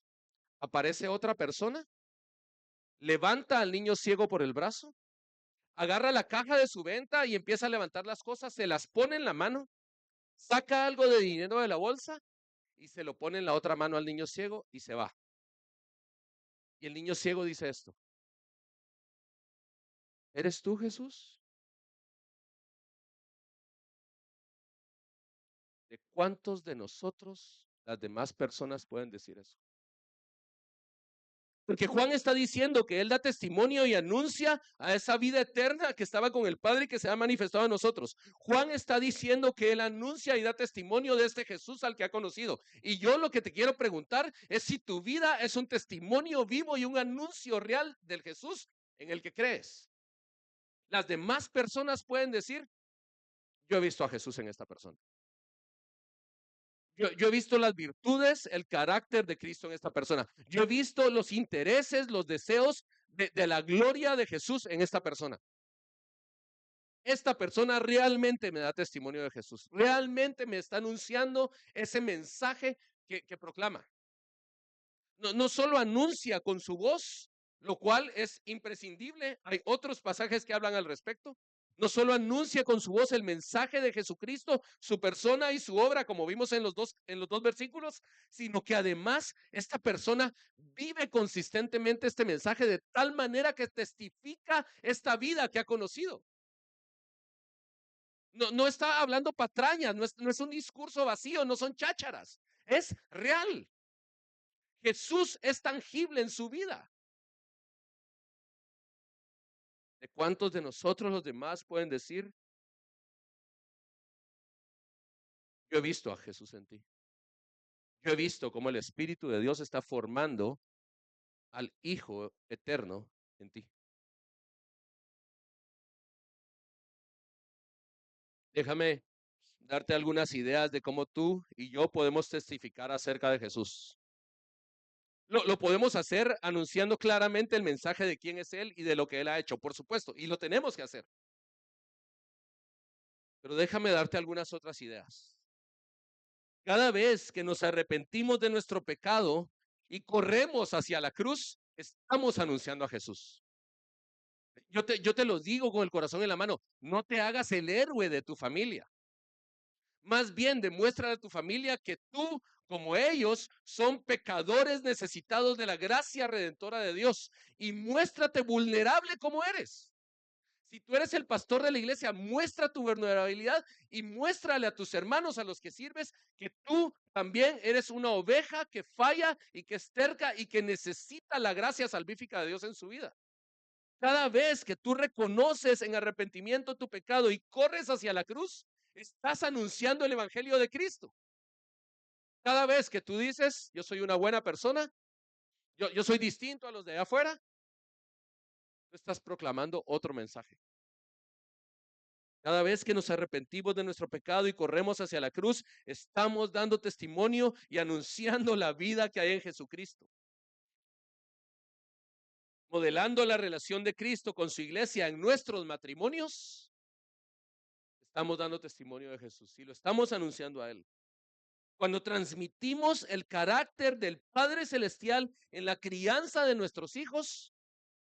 aparece otra persona, levanta al niño ciego por el brazo, agarra la caja de su venta y empieza a levantar las cosas, se las pone en la mano, saca algo de dinero de la bolsa y se lo pone en la otra mano al niño ciego y se va. Y el niño ciego dice esto: ¿eres tú, Jesús? ¿De cuántos de nosotros las demás personas pueden decir eso? Porque Juan está diciendo que él da testimonio y anuncia a esa vida eterna que estaba con el Padre y que se ha manifestado a nosotros. Juan está diciendo que él anuncia y da testimonio de este Jesús al que ha conocido. Y yo lo que te quiero preguntar es si tu vida es un testimonio vivo y un anuncio real del Jesús en el que crees. Las demás personas pueden decir, yo he visto a Jesús en esta persona. Yo he visto las virtudes, el carácter de Cristo en esta persona. Yo he visto los intereses, los deseos de la gloria de Jesús en esta persona. esta persona realmente me da testimonio de Jesús, realmente me está anunciando ese mensaje que proclama. No, no solo anuncia con su voz, lo cual es imprescindible. Hay otros pasajes que hablan al respecto. No solo anuncia con su voz el mensaje de Jesucristo, su persona y su obra, como vimos en los dos versículos, sino que además esta persona vive consistentemente este mensaje de tal manera que testifica esta vida que ha conocido. No, no está hablando patrañas, no es un discurso vacío, no son chácharas, es real. Jesús es tangible en su vida. ¿De cuántos de nosotros los demás pueden decir, yo he visto a Jesús en ti? Yo he visto cómo el Espíritu de Dios está formando al Hijo eterno en ti. Déjame darte algunas ideas de cómo tú y yo podemos testificar acerca de Jesús. Lo podemos hacer anunciando claramente el mensaje de quién es Él y de lo que Él ha hecho, por supuesto, y lo tenemos que hacer. Pero déjame darte algunas otras ideas. Cada vez que nos arrepentimos de nuestro pecado y corremos hacia la cruz, estamos anunciando a Jesús. Yo te lo digo con el corazón en la mano, no te hagas el héroe de tu familia. Más bien demuestra a tu familia que tú, como ellos, son pecadores necesitados de la gracia redentora de Dios y muéstrate vulnerable como eres. Si tú eres el pastor de la iglesia, muestra tu vulnerabilidad y muéstrale a tus hermanos a los que sirves que tú también eres una oveja que falla y que es terca y que necesita la gracia salvífica de Dios en su vida. Cada vez que tú reconoces en arrepentimiento tu pecado y corres hacia la cruz, estás anunciando el evangelio de Cristo. Cada vez que tú dices, yo soy una buena persona, yo soy distinto a los de allá afuera, tú estás proclamando otro mensaje. Cada vez que nos arrepentimos de nuestro pecado y corremos hacia la cruz, estamos dando testimonio y anunciando la vida que hay en Jesucristo. Modelando la relación de Cristo con su iglesia en nuestros matrimonios, estamos dando testimonio de Jesús y lo estamos anunciando a Él. Cuando transmitimos el carácter del Padre Celestial en la crianza de nuestros hijos,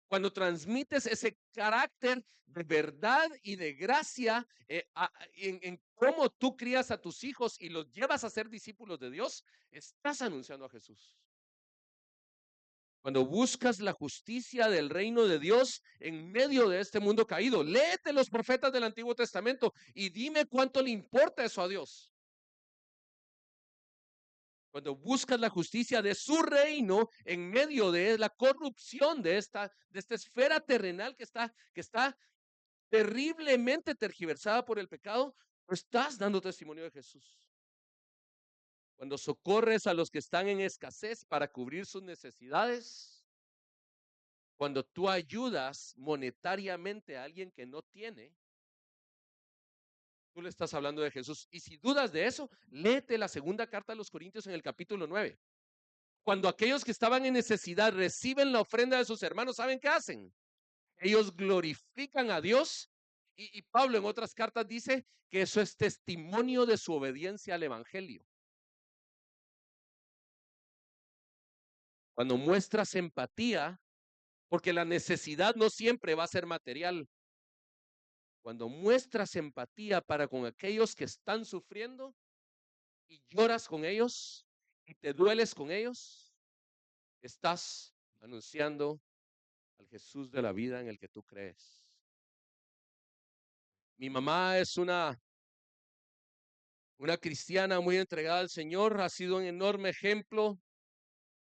cuando transmites ese carácter de verdad y de gracia en cómo tú crías a tus hijos y los llevas a ser discípulos de Dios, estás anunciando a Jesús. Cuando buscas la justicia del reino de Dios en medio de este mundo caído, léete los profetas del Antiguo Testamento y dime cuánto le importa eso a Dios. Cuando buscas la justicia de su reino en medio de la corrupción de esta esfera terrenal que está terriblemente tergiversada por el pecado, no estás dando testimonio de Jesús. Cuando socorres a los que están en escasez para cubrir sus necesidades, cuando tú ayudas monetariamente a alguien que no tiene, tú le estás hablando de Jesús. Y si dudas de eso, léete la segunda carta a los Corintios en el capítulo 9. Cuando aquellos que estaban en necesidad reciben la ofrenda de sus hermanos, ¿saben qué hacen? Ellos glorifican a Dios y Pablo en otras cartas dice que eso es testimonio de su obediencia al Evangelio. Cuando muestras empatía, porque la necesidad no siempre va a ser material, cuando muestras empatía para con aquellos que están sufriendo y lloras con ellos y te dueles con ellos, estás anunciando al Jesús de la vida en el que tú crees. Mi mamá es una cristiana muy entregada al Señor, ha sido un enorme ejemplo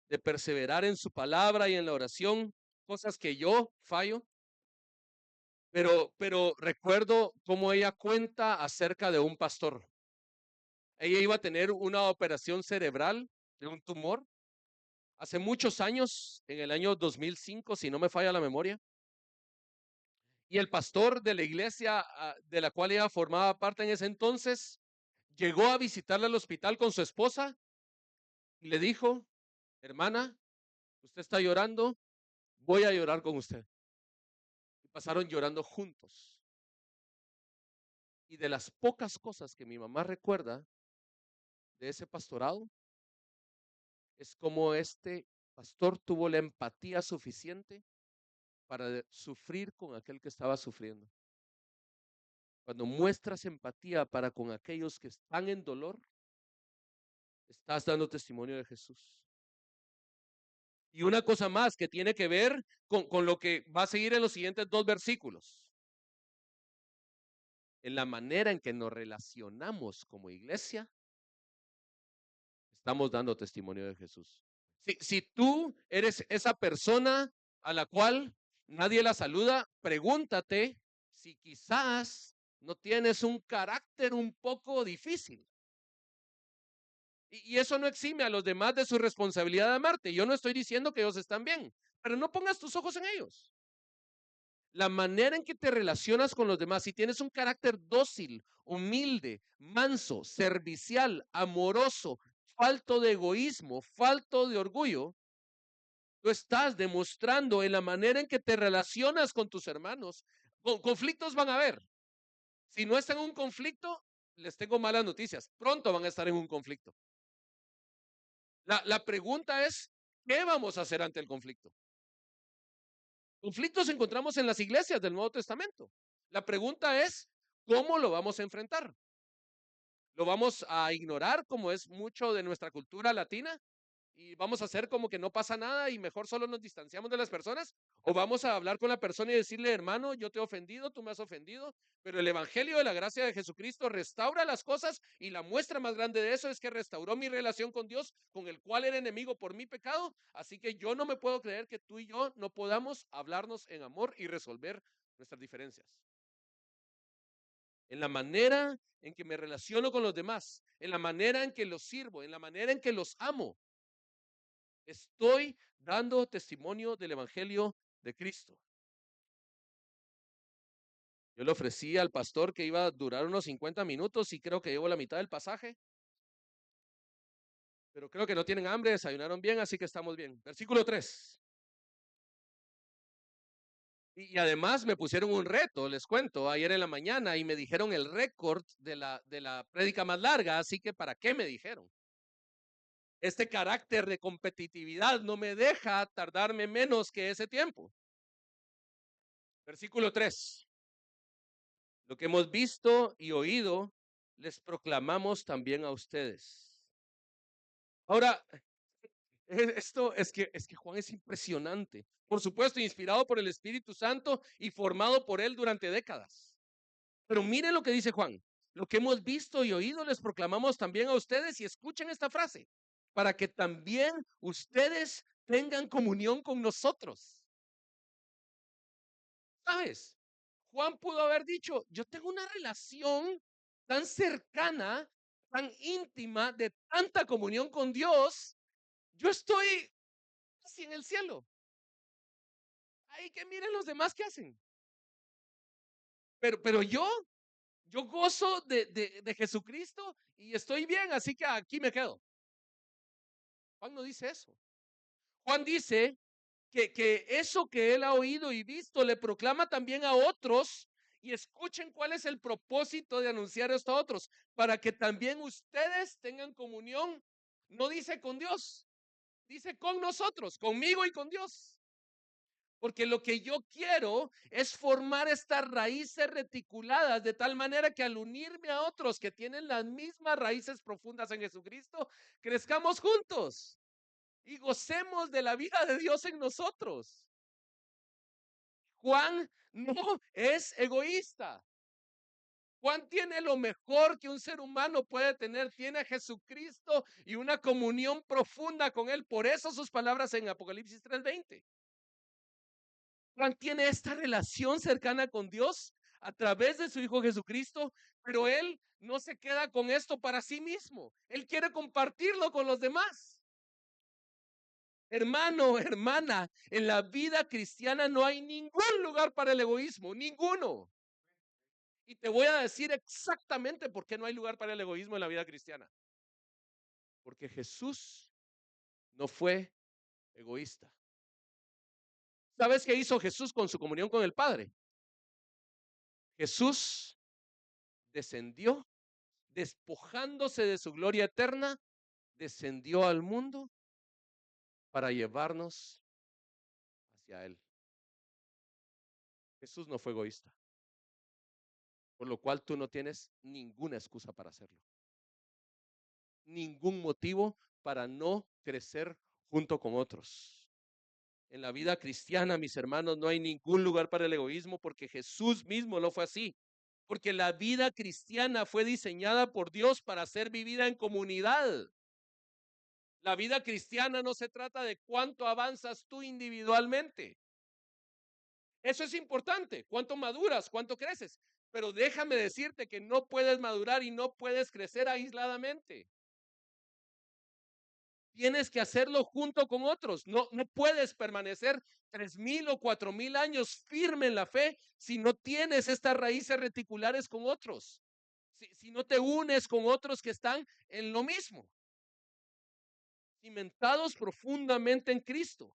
de perseverar en su palabra y en la oración, cosas que yo fallo, pero recuerdo cómo ella cuenta acerca de un pastor. Ella iba a tener una operación cerebral de un tumor hace muchos años, en el año 2005, si no me falla la memoria. Y el pastor de la iglesia de la cual ella formaba parte en ese entonces llegó a visitarla al hospital con su esposa y le dijo, hermana, usted está llorando, voy a llorar con usted. Y pasaron llorando juntos. Y de las pocas cosas que mi mamá recuerda de ese pastorado es como este pastor tuvo la empatía suficiente para sufrir con aquel que estaba sufriendo. Cuando muestras empatía para con aquellos que están en dolor, estás dando testimonio de Jesús. Y una cosa más que tiene que ver con lo que va a seguir en los siguientes 2 versículos. En la manera en que nos relacionamos como iglesia, estamos dando testimonio de Jesús. Si tú eres esa persona a la cual nadie la saluda, pregúntate si quizás no tienes un carácter un poco difícil. Y eso no exime a los demás de su responsabilidad de amarte. Yo no estoy diciendo que ellos están bien, pero no pongas tus ojos en ellos. La manera en que te relacionas con los demás, si tienes un carácter dócil, humilde, manso, servicial, amoroso, falto de egoísmo, falto de orgullo, tú estás demostrando en la manera en que te relacionas con tus hermanos. Conflictos van a haber. Si no están en un conflicto, les tengo malas noticias. Pronto van a estar en un conflicto. La pregunta es, ¿qué vamos a hacer ante el conflicto? Conflictos encontramos en las iglesias del Nuevo Testamento. La pregunta es, ¿cómo lo vamos a enfrentar? ¿Lo vamos a ignorar como es mucho de nuestra cultura latina? ¿Y vamos a hacer como que no pasa nada y mejor solo nos distanciamos de las personas? ¿O vamos a hablar con la persona y decirle, hermano, yo te he ofendido, tú me has ofendido, pero el evangelio de la gracia de Jesucristo restaura las cosas y la muestra más grande de eso es que restauró mi relación con Dios, con el cual era enemigo por mi pecado? Así que yo no me puedo creer que tú y yo no podamos hablarnos en amor y resolver nuestras diferencias. En la manera en que me relaciono con los demás, en la manera en que los sirvo, en la manera en que los amo, estoy dando testimonio del Evangelio de Cristo. Yo le ofrecí al pastor que iba a durar unos 50 minutos y creo que llevo la mitad del pasaje. Pero creo que no tienen hambre, desayunaron bien, así que estamos bien. Versículo 3. Y además me pusieron un reto, les cuento, ayer en la mañana y me dijeron el récord de la prédica más larga, así que ¿para qué me dijeron? Este carácter de competitividad no me deja tardarme menos que ese tiempo. Versículo 3. Lo que hemos visto y oído, les proclamamos también a ustedes. Ahora, esto es que Juan es impresionante. Por supuesto, inspirado por el Espíritu Santo y formado por él durante décadas. Pero miren lo que dice Juan. Lo que hemos visto y oído les proclamamos también a ustedes y escuchen esta frase, para que también ustedes tengan comunión con nosotros. ¿Sabes? Juan pudo haber dicho, yo tengo una relación tan cercana, tan íntima, de tanta comunión con Dios, yo estoy casi en el cielo. Ay, que miren los demás que hacen. Pero yo gozo de Jesucristo y estoy bien, así que aquí me quedo. Juan no dice eso. Juan dice que eso que él ha oído y visto le proclama también a otros. Y escuchen cuál es el propósito de anunciar esto a otros, para que también ustedes tengan comunión. No dice con Dios, dice con nosotros, conmigo y con Dios. Porque lo que yo quiero es formar estas raíces reticuladas de tal manera que al unirme a otros que tienen las mismas raíces profundas en Jesucristo, crezcamos juntos y gocemos de la vida de Dios en nosotros. Juan no es egoísta. Juan tiene lo mejor que un ser humano puede tener. Tiene a Jesucristo y una comunión profunda con él. Por eso sus palabras en Apocalipsis 3:20. Juan tiene esta relación cercana con Dios a través de su Hijo Jesucristo, pero él no se queda con esto para sí mismo. Él quiere compartirlo con los demás. Hermano, hermana, en la vida cristiana no hay ningún lugar para el egoísmo, ninguno. Y te voy a decir exactamente por qué no hay lugar para el egoísmo en la vida cristiana. Porque Jesús no fue egoísta. ¿Sabes qué hizo Jesús con su comunión con el Padre? Jesús descendió, despojándose de su gloria eterna, descendió al mundo para llevarnos hacia Él. Jesús no fue egoísta, por lo cual tú no tienes ninguna excusa para hacerlo, ningún motivo para no crecer junto con otros. En la vida cristiana, mis hermanos, no hay ningún lugar para el egoísmo porque Jesús mismo no fue así. Porque la vida cristiana fue diseñada por Dios para ser vivida en comunidad. La vida cristiana no se trata de cuánto avanzas tú individualmente. Eso es importante, cuánto maduras, cuánto creces. Pero déjame decirte que no puedes madurar y no puedes crecer aisladamente. Tienes que hacerlo junto con otros. No puedes permanecer 3,000 o 4,000 años firme en la fe si no tienes estas raíces reticulares con otros. Si no te unes con otros que están en lo mismo, cimentados profundamente en Cristo.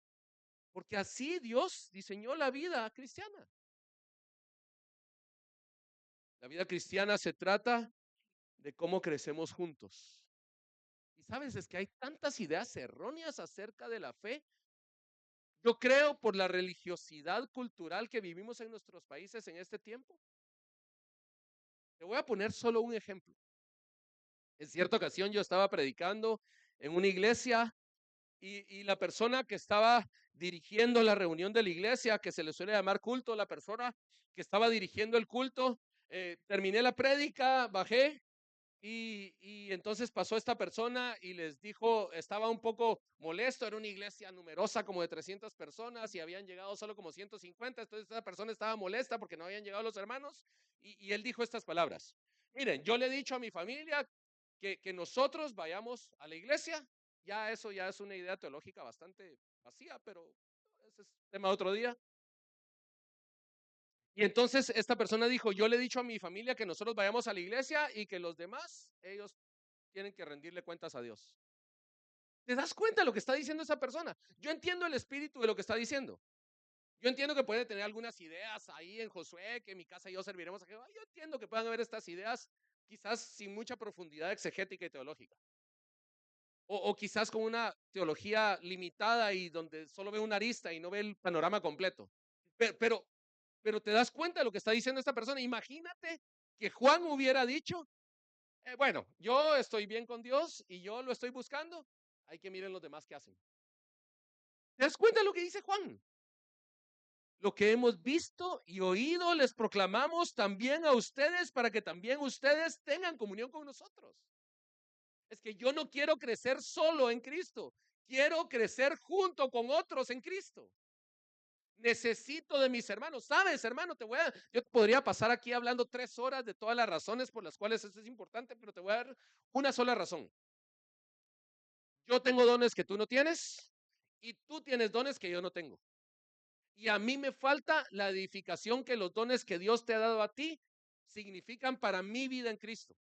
Porque así Dios diseñó la vida cristiana. La vida cristiana se trata de cómo crecemos juntos. Y sabes, es que hay tantas ideas erróneas acerca de la fe. Yo creo por la religiosidad cultural que vivimos en nuestros países en este tiempo. Te voy a poner solo un ejemplo. En cierta ocasión yo estaba predicando en una iglesia y la persona que estaba dirigiendo la reunión de la iglesia, que se le suele llamar culto, la persona que estaba dirigiendo el culto, terminé la prédica, bajé y entonces pasó esta persona y les dijo, estaba un poco molesto, era una iglesia numerosa como de 300 personas y habían llegado solo como 150, entonces esta persona estaba molesta porque no habían llegado los hermanos y él dijo estas palabras. Miren, yo le he dicho a mi familia que nosotros vayamos a la iglesia, ya eso ya es una idea teológica bastante vacía, pero ese es tema de otro día. Y entonces esta persona dijo, yo le he dicho a mi familia que nosotros vayamos a la iglesia y que los demás, ellos tienen que rendirle cuentas a Dios. ¿Te das cuenta de lo que está diciendo esa persona? Yo entiendo el espíritu de lo que está diciendo. Yo entiendo que puede tener algunas ideas ahí en Josué, que en mi casa y yo serviremos a Jehová. Yo entiendo que puedan haber estas ideas, quizás sin mucha profundidad exegética y teológica. O quizás con una teología limitada y donde solo ve una arista y no ve el panorama completo. Pero, pero, pero te das cuenta de lo que está diciendo esta persona. Imagínate que Juan hubiera dicho, bueno, yo estoy bien con Dios y yo lo estoy buscando. Hay que miren los demás que hacen. ¿Te das cuenta de lo que dice Juan? Lo que hemos visto y oído les proclamamos también a ustedes para que también ustedes tengan comunión con nosotros. Es que yo no quiero crecer solo en Cristo, quiero crecer junto con otros en Cristo. Necesito de mis hermanos. ¿Sabes, hermano? Yo podría pasar aquí hablando 3 horas de todas las razones por las cuales eso es importante, pero te voy a dar una sola razón. Yo tengo dones que tú no tienes y tú tienes dones que yo no tengo. Y a mí me falta la edificación que los dones que Dios te ha dado a ti significan para mi vida en Cristo.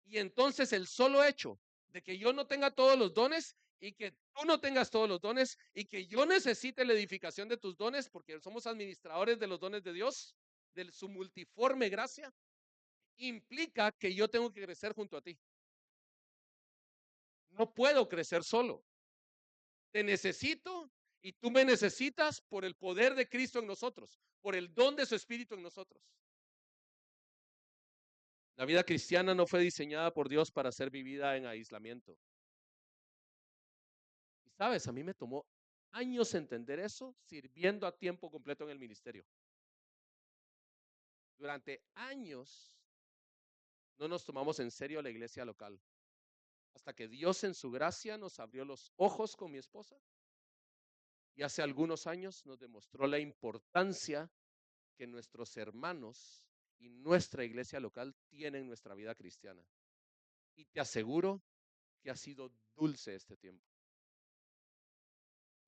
Y entonces el solo hecho de que yo no tenga todos los dones y que tú no tengas todos los dones y que yo necesite la edificación de tus dones, porque somos administradores de los dones de Dios, de su multiforme gracia, implica que yo tengo que crecer junto a ti. No puedo crecer solo. Te necesito y tú me necesitas por el poder de Cristo en nosotros, por el don de su Espíritu en nosotros. La vida cristiana no fue diseñada por Dios para ser vivida en aislamiento. Y sabes, a mí me tomó años entender eso sirviendo a tiempo completo en el ministerio. Durante años no nos tomamos en serio la iglesia local. Hasta que Dios en su gracia nos abrió los ojos con mi esposa y hace algunos años nos demostró la importancia que nuestros hermanos y nuestra iglesia local tienen en nuestra vida cristiana. Y te aseguro que ha sido dulce este tiempo.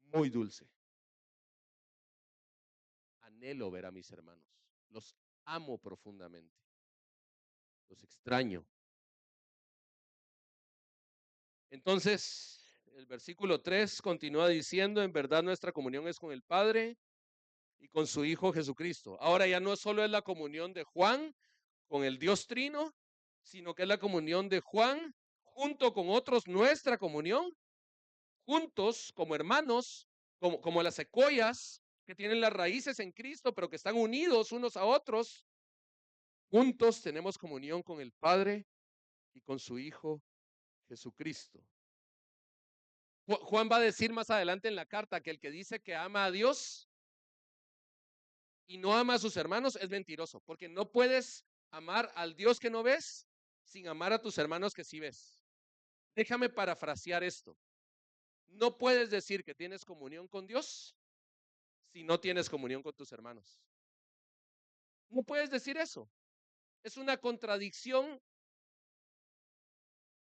Muy dulce. Anhelo ver a mis hermanos. Los amo profundamente. Los extraño. Entonces, el versículo 3 continúa diciendo, en verdad nuestra comunión es con el Padre y con su Hijo Jesucristo. Ahora ya no solo es la comunión de Juan con el Dios Trino, sino que es la comunión de Juan junto con otros, nuestra comunión, juntos como hermanos, como las secuoyas que tienen las raíces en Cristo, pero que están unidos unos a otros. Juntos tenemos comunión con el Padre y con su Hijo Jesucristo. Juan va a decir más adelante en la carta que el que dice que ama a Dios y no ama a sus hermanos es mentiroso, porque no puedes amar al Dios que no ves sin amar a tus hermanos que sí ves. Déjame parafrasear esto. No puedes decir que tienes comunión con Dios si no tienes comunión con tus hermanos. No puedes decir eso. Es una contradicción.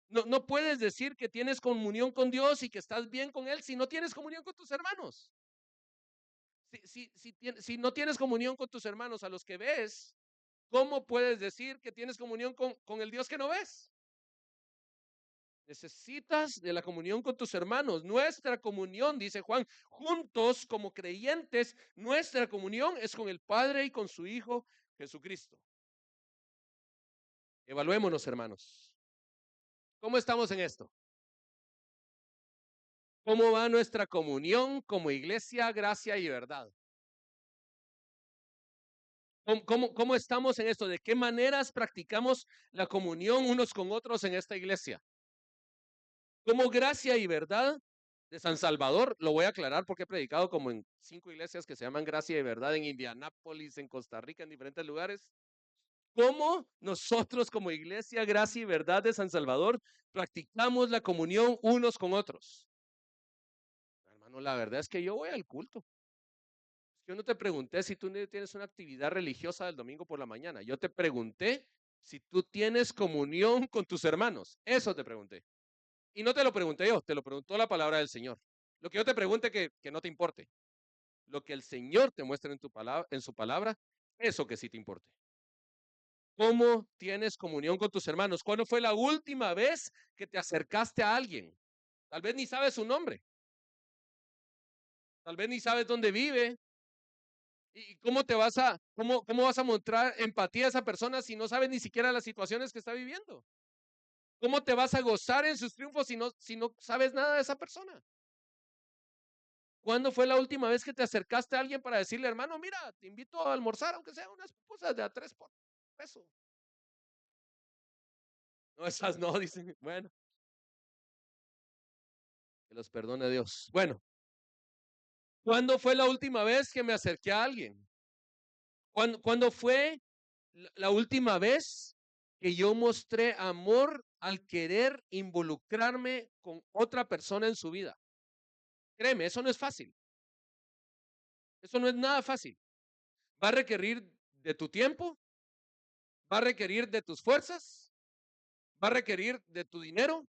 No puedes decir que tienes comunión con Dios y que estás bien con Él si no tienes comunión con tus hermanos. Si no tienes comunión con tus hermanos a los que ves, ¿cómo puedes decir que tienes comunión con el Dios que no ves? Necesitas de la comunión con tus hermanos. Nuestra comunión, dice Juan, juntos como creyentes, nuestra comunión es con el Padre y con su Hijo Jesucristo. Evaluémonos, hermanos. ¿Cómo estamos en esto? ¿Cómo va nuestra comunión como iglesia, gracia y verdad? ¿Cómo estamos en esto? ¿De qué maneras practicamos la comunión unos con otros en esta iglesia? Como gracia y verdad de San Salvador, lo voy a aclarar porque he predicado como en 5 iglesias que se llaman Gracia y Verdad en Indianápolis, en Costa Rica, en diferentes lugares. ¿Cómo nosotros como iglesia Gracia y Verdad de San Salvador practicamos la comunión unos con otros? Hermano, la verdad es que yo voy al culto. Yo no te pregunté si tú tienes una actividad religiosa el domingo por la mañana. Yo te pregunté si tú tienes comunión con tus hermanos. Eso te pregunté. Y no te lo pregunté yo, te lo preguntó la palabra del Señor. Lo que yo te pregunte que no te importe. Lo que el Señor te muestra en su palabra, eso que sí te importe. ¿Cómo tienes comunión con tus hermanos? ¿Cuándo fue la última vez que te acercaste a alguien? Tal vez ni sabes su nombre. Tal vez ni sabes dónde vive. ¿Y cómo vas a mostrar empatía a esa persona si no sabes ni siquiera las situaciones que está viviendo? ¿Cómo te vas a gozar en sus triunfos si no sabes nada de esa persona? ¿Cuándo fue la última vez que te acercaste a alguien para decirle, hermano, mira, te invito a almorzar, aunque sea unas pupusas de a 3 por peso? No, esas no, dicen. Bueno, que los perdone Dios. Bueno, ¿cuándo fue la última vez que me acerqué a alguien? ¿Cuándo fue la última vez que yo mostré amor al querer involucrarme con otra persona en su vida? Créeme, eso no es fácil. Eso no es nada fácil. Va a requerir de tu tiempo, va a requerir de tus fuerzas, va a requerir de tu dinero,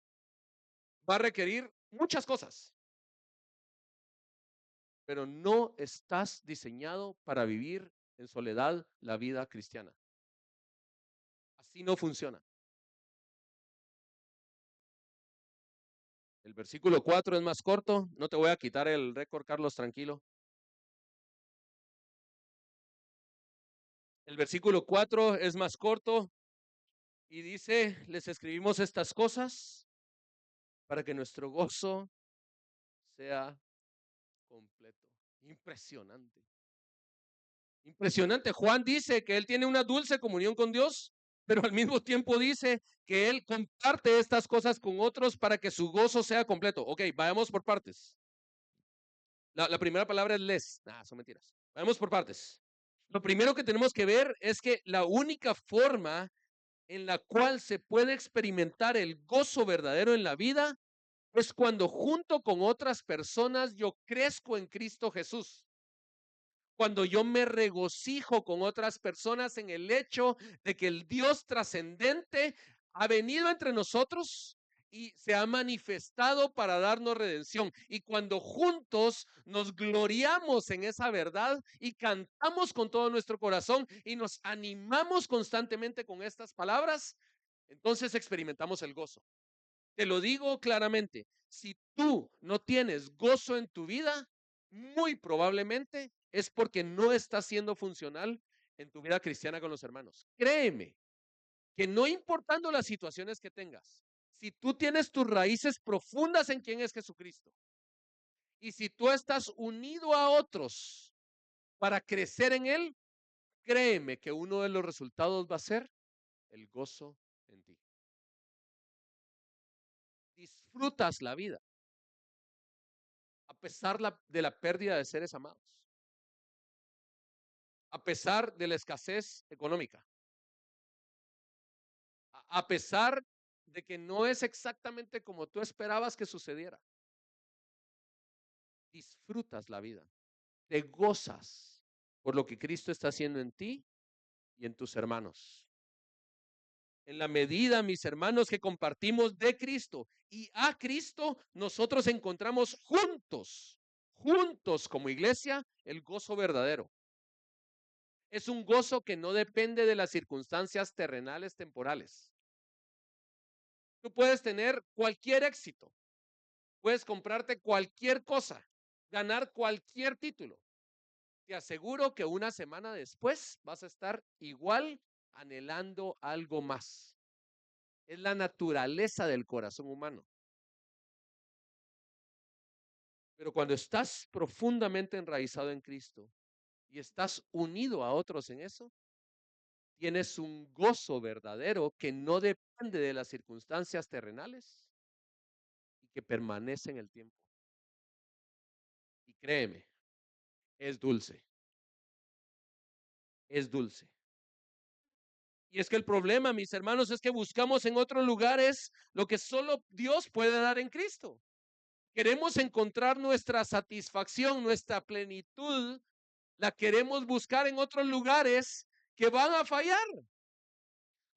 va a requerir muchas cosas. Pero no estás diseñado para vivir en soledad la vida cristiana. Así no funciona. El versículo 4 es más corto. No te voy a quitar el récord, Carlos, tranquilo. El versículo 4 es más corto y dice, les escribimos estas cosas para que nuestro gozo sea completo. Impresionante. Impresionante. Juan dice que él tiene una dulce comunión con Dios, pero al mismo tiempo dice que él comparte estas cosas con otros para que su gozo sea completo. Ok, vayamos por partes. La primera palabra es les. Son mentiras. Vayamos por partes. Lo primero que tenemos que ver es que la única forma en la cual se puede experimentar el gozo verdadero en la vida es cuando junto con otras personas yo crezco en Cristo Jesús. Cuando yo me regocijo con otras personas en el hecho de que el Dios trascendente ha venido entre nosotros y se ha manifestado para darnos redención. Y cuando juntos nos gloriamos en esa verdad y cantamos con todo nuestro corazón y nos animamos constantemente con estas palabras, entonces experimentamos el gozo. Te lo digo claramente, si tú no tienes gozo en tu vida, muy probablemente es porque no estás siendo funcional en tu vida cristiana con los hermanos. Créeme, que no importando las situaciones que tengas, si tú tienes tus raíces profundas en quién es Jesucristo, y si tú estás unido a otros para crecer en Él, créeme que uno de los resultados va a ser el gozo en ti. Disfrutas la vida a pesar de la pérdida de seres amados, a pesar de la escasez económica, a pesar de que no es exactamente como tú esperabas que sucediera. Disfrutas la vida, te gozas por lo que Cristo está haciendo en ti y en tus hermanos. En la medida, mis hermanos, que compartimos de Cristo y a Cristo, nosotros encontramos juntos como iglesia, el gozo verdadero. Es un gozo que no depende de las circunstancias terrenales temporales. Tú puedes tener cualquier éxito, puedes comprarte cualquier cosa, ganar cualquier título. Te aseguro que una semana después vas a estar igual anhelando algo más. Es la naturaleza del corazón humano. Pero cuando estás profundamente enraizado en Cristo y estás unido a otros en eso, tienes un gozo verdadero que no depende de las circunstancias terrenales y que permanece en el tiempo. Y créeme, es dulce, es dulce. Y es que el problema, mis hermanos, es que buscamos en otros lugares lo que solo Dios puede dar en Cristo. Queremos encontrar nuestra satisfacción, nuestra plenitud, la queremos buscar en otros lugares que van a fallar.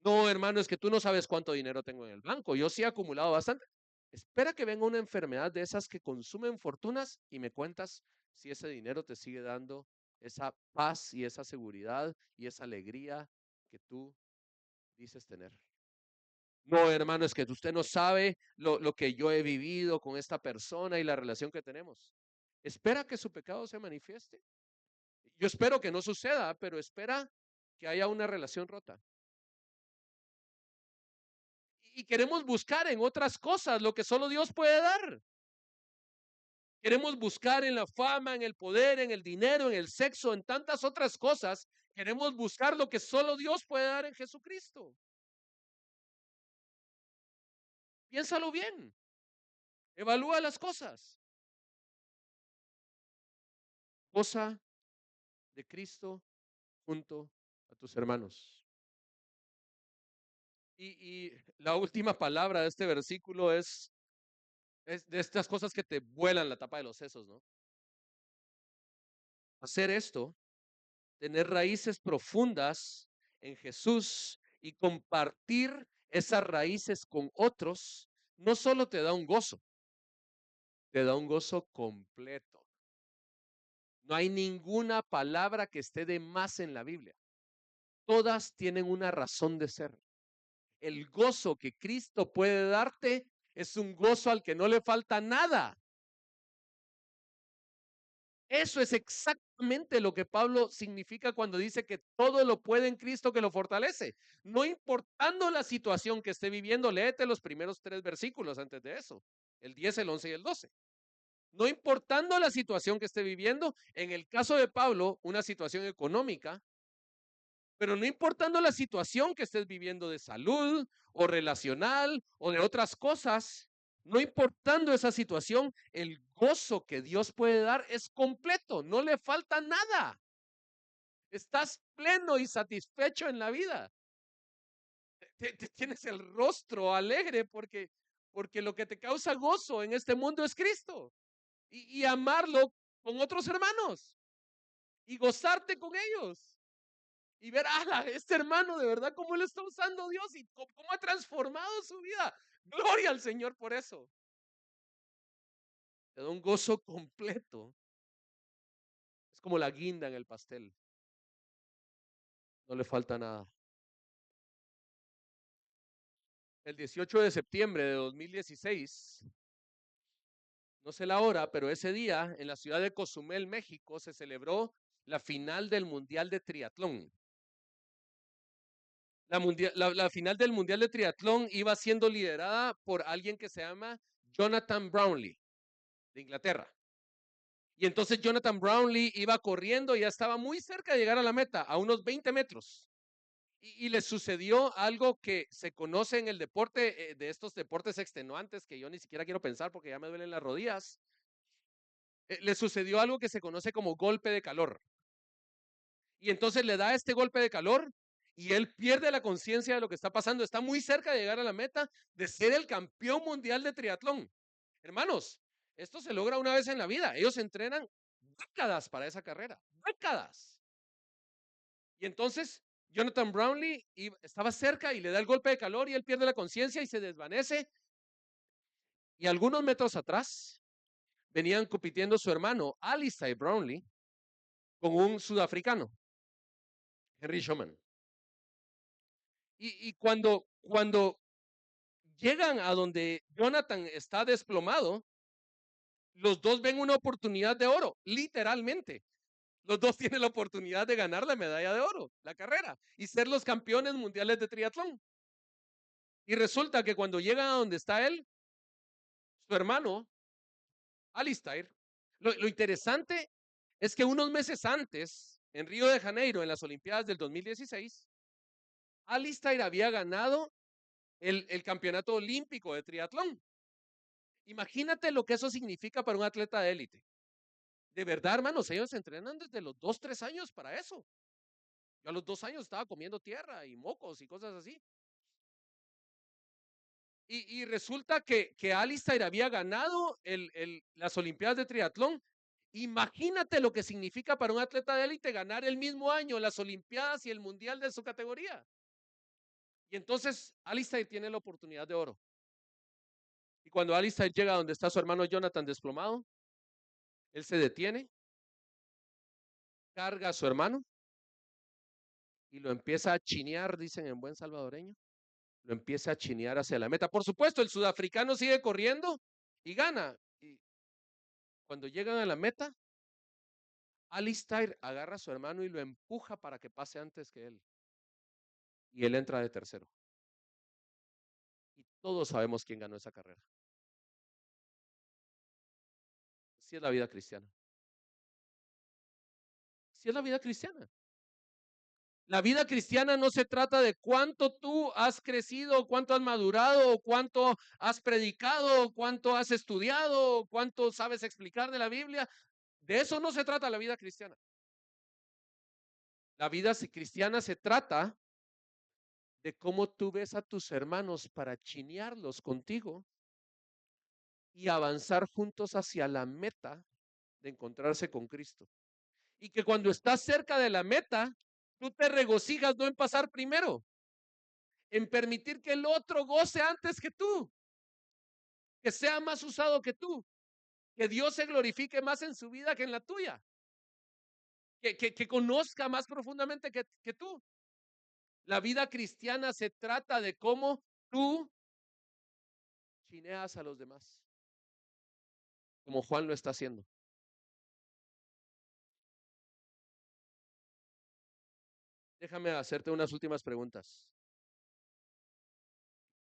No, hermano, es que tú no sabes cuánto dinero tengo en el banco. Yo sí he acumulado bastante. Espera que venga una enfermedad de esas que consumen fortunas y me cuentas si ese dinero te sigue dando esa paz y esa seguridad y esa alegría que tú dices tener. No, hermano, es que usted no sabe lo que yo he vivido con esta persona y la relación que tenemos. Espera que su pecado se manifieste. Yo espero que no suceda, pero espera que haya una relación rota. Y queremos buscar en otras cosas lo que solo Dios puede dar. Queremos buscar en la fama, en el poder, en el dinero, en el sexo, en tantas otras cosas. Queremos buscar lo que solo Dios puede dar en Jesucristo. Piénsalo bien. Evalúa las cosas. Goza de Cristo junto a tus hermanos. Y la última palabra de este versículo es de estas cosas que te vuelan la tapa de los sesos, ¿no? Hacer esto, tener raíces profundas en Jesús y compartir esas raíces con otros, no solo te da un gozo, te da un gozo completo. No hay ninguna palabra que esté de más en la Biblia. Todas tienen una razón de ser. El gozo que Cristo puede darte es un gozo al que no le falta nada. Eso es exactamente lo que Pablo significa cuando dice que todo lo puede en Cristo que lo fortalece. No importando la situación que esté viviendo, léete los primeros 3 versículos antes de eso, el 10, el 11 y el 12. No importando la situación que esté viviendo, en el caso de Pablo, una situación económica, pero no importando la situación que estés viviendo de salud o relacional o de otras cosas, no importando esa situación, el gozo que Dios puede dar es completo, no le falta nada. Estás pleno y satisfecho en la vida. Tienes el rostro alegre porque lo que te causa gozo en este mundo es Cristo y amarlo con otros hermanos y gozarte con ellos. Y ver, este hermano de verdad cómo lo está usando Dios y cómo ha transformado su vida. Gloria al Señor por eso. Te da un gozo completo. Es como la guinda en el pastel. No le falta nada. El 18 de septiembre de 2016, no sé la hora, pero ese día en la ciudad de Cozumel, México, se celebró la final del Mundial de Triatlón. La final del Mundial de Triatlón iba siendo liderada por alguien que se llama Jonathan Brownlee, de Inglaterra. Y entonces Jonathan Brownlee iba corriendo y ya estaba muy cerca de llegar a la meta, a unos 20 metros. Y le sucedió algo que se conoce en el deporte, de estos deportes extenuantes que yo ni siquiera quiero pensar porque ya me duelen las rodillas. Le sucedió algo que se conoce como golpe de calor. Y entonces le da este golpe de calor y él pierde la conciencia de lo que está pasando. Está muy cerca de llegar a la meta de ser el campeón mundial de triatlón. Hermanos, esto se logra una vez en la vida. Ellos entrenan décadas para esa carrera, décadas. Y entonces Jonathan Brownlee estaba cerca y le da el golpe de calor y él pierde la conciencia y se desvanece. Y algunos metros atrás venían compitiendo su hermano Alistair Brownlee con un sudafricano, Henry Schumann. Y cuando llegan a donde Jonathan está desplomado, los dos ven una oportunidad de oro, literalmente. Los dos tienen la oportunidad de ganar la medalla de oro, la carrera, y ser los campeones mundiales de triatlón. Y resulta que cuando llegan a donde está él, su hermano, Alistair, lo interesante es que unos meses antes, en Río de Janeiro, en las Olimpiadas del 2016, Alistair había ganado el campeonato olímpico de triatlón. Imagínate lo que eso significa para un atleta de élite. De verdad, hermanos, ellos se entrenan desde los 2, 3 años para eso. Yo a los 2 años estaba comiendo tierra y mocos y cosas así. Y resulta que Alistair había ganado las Olimpiadas de Triatlón. Imagínate lo que significa para un atleta de élite ganar el mismo año las Olimpiadas y el Mundial de su categoría. Y entonces Alistair tiene la oportunidad de oro. Y cuando Alistair llega donde está su hermano Jonathan desplomado, él se detiene, carga a su hermano y lo empieza a chinear, dicen en buen salvadoreño, lo empieza a chinear hacia la meta. Por supuesto, el sudafricano sigue corriendo y gana. Y cuando llegan a la meta, Alistair agarra a su hermano y lo empuja para que pase antes que él. Y él entra de tercero. Y todos sabemos quién ganó esa carrera. Así es la vida cristiana. Así es la vida cristiana. La vida cristiana no se trata de cuánto tú has crecido, cuánto has madurado, cuánto has predicado, cuánto has estudiado, cuánto sabes explicar de la Biblia. De eso no se trata la vida cristiana. La vida cristiana se trata de cómo tú ves a tus hermanos para chinearlos contigo y avanzar juntos hacia la meta de encontrarse con Cristo. Y que cuando estás cerca de la meta, tú te regocijas no en pasar primero, en permitir que el otro goce antes que tú, que sea más usado que tú, que Dios se glorifique más en su vida que en la tuya, que conozca más profundamente que tú. La vida cristiana se trata de cómo tú chineas a los demás, como Juan lo está haciendo. Déjame hacerte unas últimas preguntas.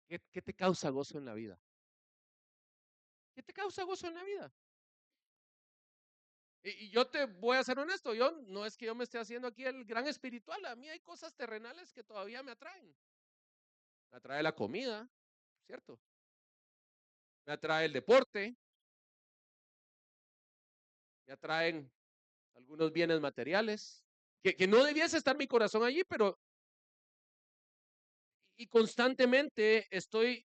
¿Qué te causa gozo en la vida? ¿Qué te causa gozo en la vida? Y yo te voy a ser honesto, yo no es que yo me esté haciendo aquí el gran espiritual, a mí hay cosas terrenales que todavía me atraen. Me atrae la comida, ¿cierto? Me atrae el deporte, me atraen algunos bienes materiales, que no debiese estar mi corazón allí, pero y constantemente estoy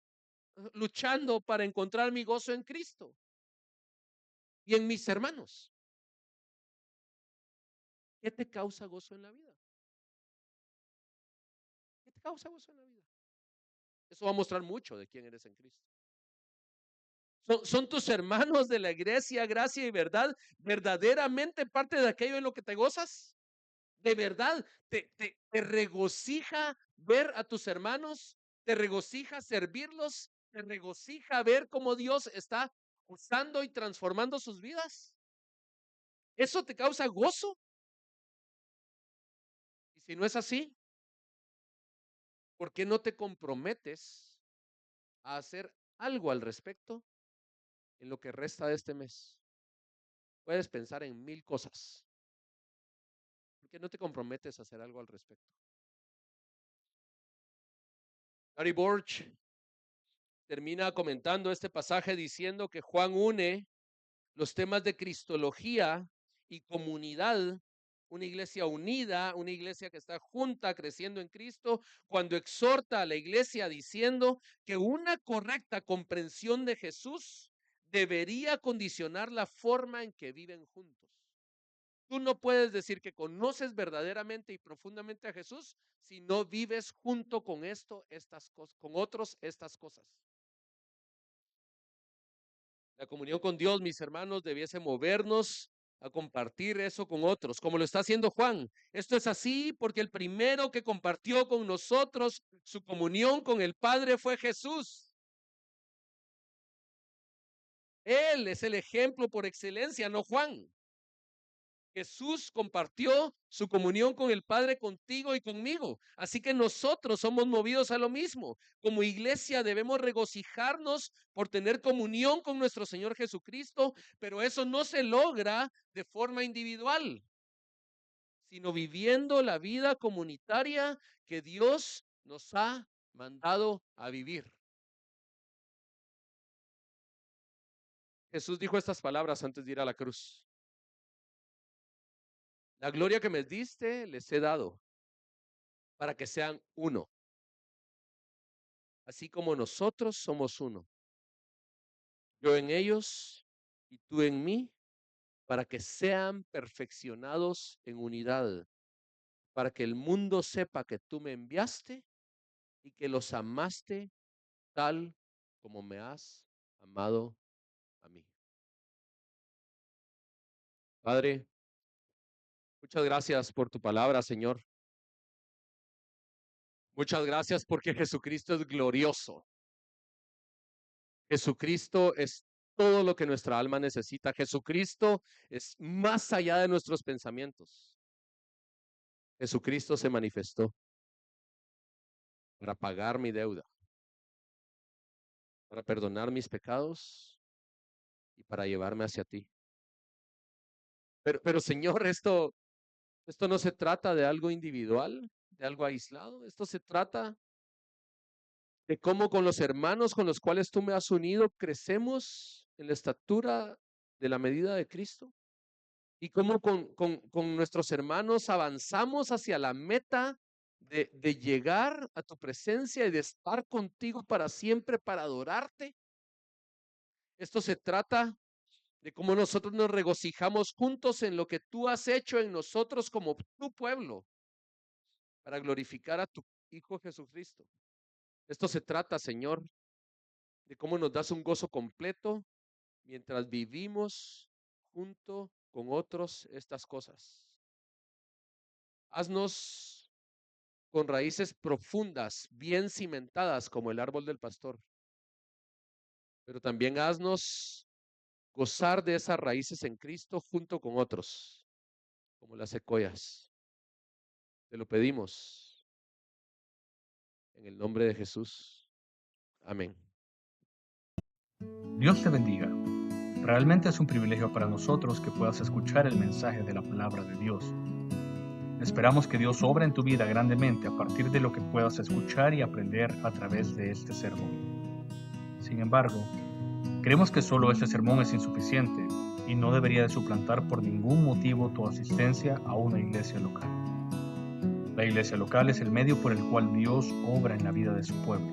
luchando para encontrar mi gozo en Cristo y en mis hermanos. ¿Qué te causa gozo en la vida? ¿Qué te causa gozo en la vida? Eso va a mostrar mucho de quién eres en Cristo. Son tus hermanos de la iglesia, gracia y verdad, verdaderamente parte de aquello en lo que te gozas. De verdad, te regocija ver a tus hermanos, te regocija servirlos, te regocija ver cómo Dios está usando y transformando sus vidas. ¿Eso te causa gozo? Y si no es así, ¿Por qué no te comprometes a hacer algo al respecto en lo que resta de este mes? Puedes pensar en 1000 cosas. ¿Por qué no te comprometes a hacer algo al respecto? Gary Borch termina comentando este pasaje diciendo que Juan une los temas de cristología y comunidad, una iglesia unida, una iglesia que está junta, creciendo en Cristo, cuando exhorta a la iglesia diciendo que una correcta comprensión de Jesús debería condicionar la forma en que viven juntos. Tú no puedes decir que conoces verdaderamente y profundamente a Jesús si no vives junto con estas cosas, con otros estas cosas. La comunión con Dios, mis hermanos, debiese movernos a compartir eso con otros, como lo está haciendo Juan. Esto es así porque el primero que compartió con nosotros su comunión con el Padre fue Jesús. Él es el ejemplo por excelencia, no Juan. Jesús compartió su comunión con el Padre contigo y conmigo. Así que nosotros somos movidos a lo mismo. Como iglesia debemos regocijarnos por tener comunión con nuestro Señor Jesucristo, pero eso no se logra de forma individual, sino viviendo la vida comunitaria que Dios nos ha mandado a vivir. Jesús dijo estas palabras antes de ir a la cruz. La gloria que me diste les he dado para que sean uno, así como nosotros somos uno. Yo en ellos y tú en mí, para que sean perfeccionados en unidad, para que el mundo sepa que tú me enviaste y que los amaste tal como me has amado a mí. Padre, muchas gracias por tu palabra, Señor. Muchas gracias porque Jesucristo es glorioso. Jesucristo es todo lo que nuestra alma necesita. Jesucristo es más allá de nuestros pensamientos. Jesucristo se manifestó para pagar mi deuda, para perdonar mis pecados y para llevarme hacia ti. Pero Señor, esto no se trata de algo individual, de algo aislado. Esto se trata de cómo con los hermanos con los cuales tú me has unido crecemos en la estatura de la medida de Cristo. Y cómo con nuestros hermanos avanzamos hacia la meta de llegar a tu presencia y de estar contigo para siempre, para adorarte. Esto se trata de cómo nosotros nos regocijamos juntos en lo que tú has hecho en nosotros como tu pueblo, para glorificar a tu Hijo Jesucristo. Esto se trata, Señor, de cómo nos das un gozo completo mientras vivimos junto con otros estas cosas. Haznos con raíces profundas, bien cimentadas como el árbol del pastor, pero también haznos gozar de esas raíces en Cristo junto con otros, como las secuoyas. Te lo pedimos en el nombre de Jesús. Amén. Dios te bendiga. Realmente es un privilegio para nosotros que puedas escuchar el mensaje de la palabra de Dios. Esperamos que Dios obra en tu vida grandemente a partir de lo que puedas escuchar y aprender a través de este sermón. Sin embargo, creemos que solo este sermón es insuficiente y no debería de suplantar por ningún motivo tu asistencia a una iglesia local. La iglesia local es el medio por el cual Dios obra en la vida de su pueblo.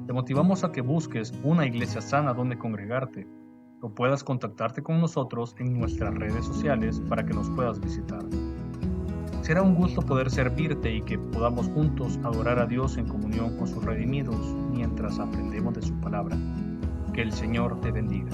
Te motivamos a que busques una iglesia sana donde congregarte o puedas contactarte con nosotros en nuestras redes sociales para que nos puedas visitar. Será un gusto poder servirte y que podamos juntos adorar a Dios en comunión con sus redimidos mientras aprendemos de su palabra. Que el Señor te bendiga.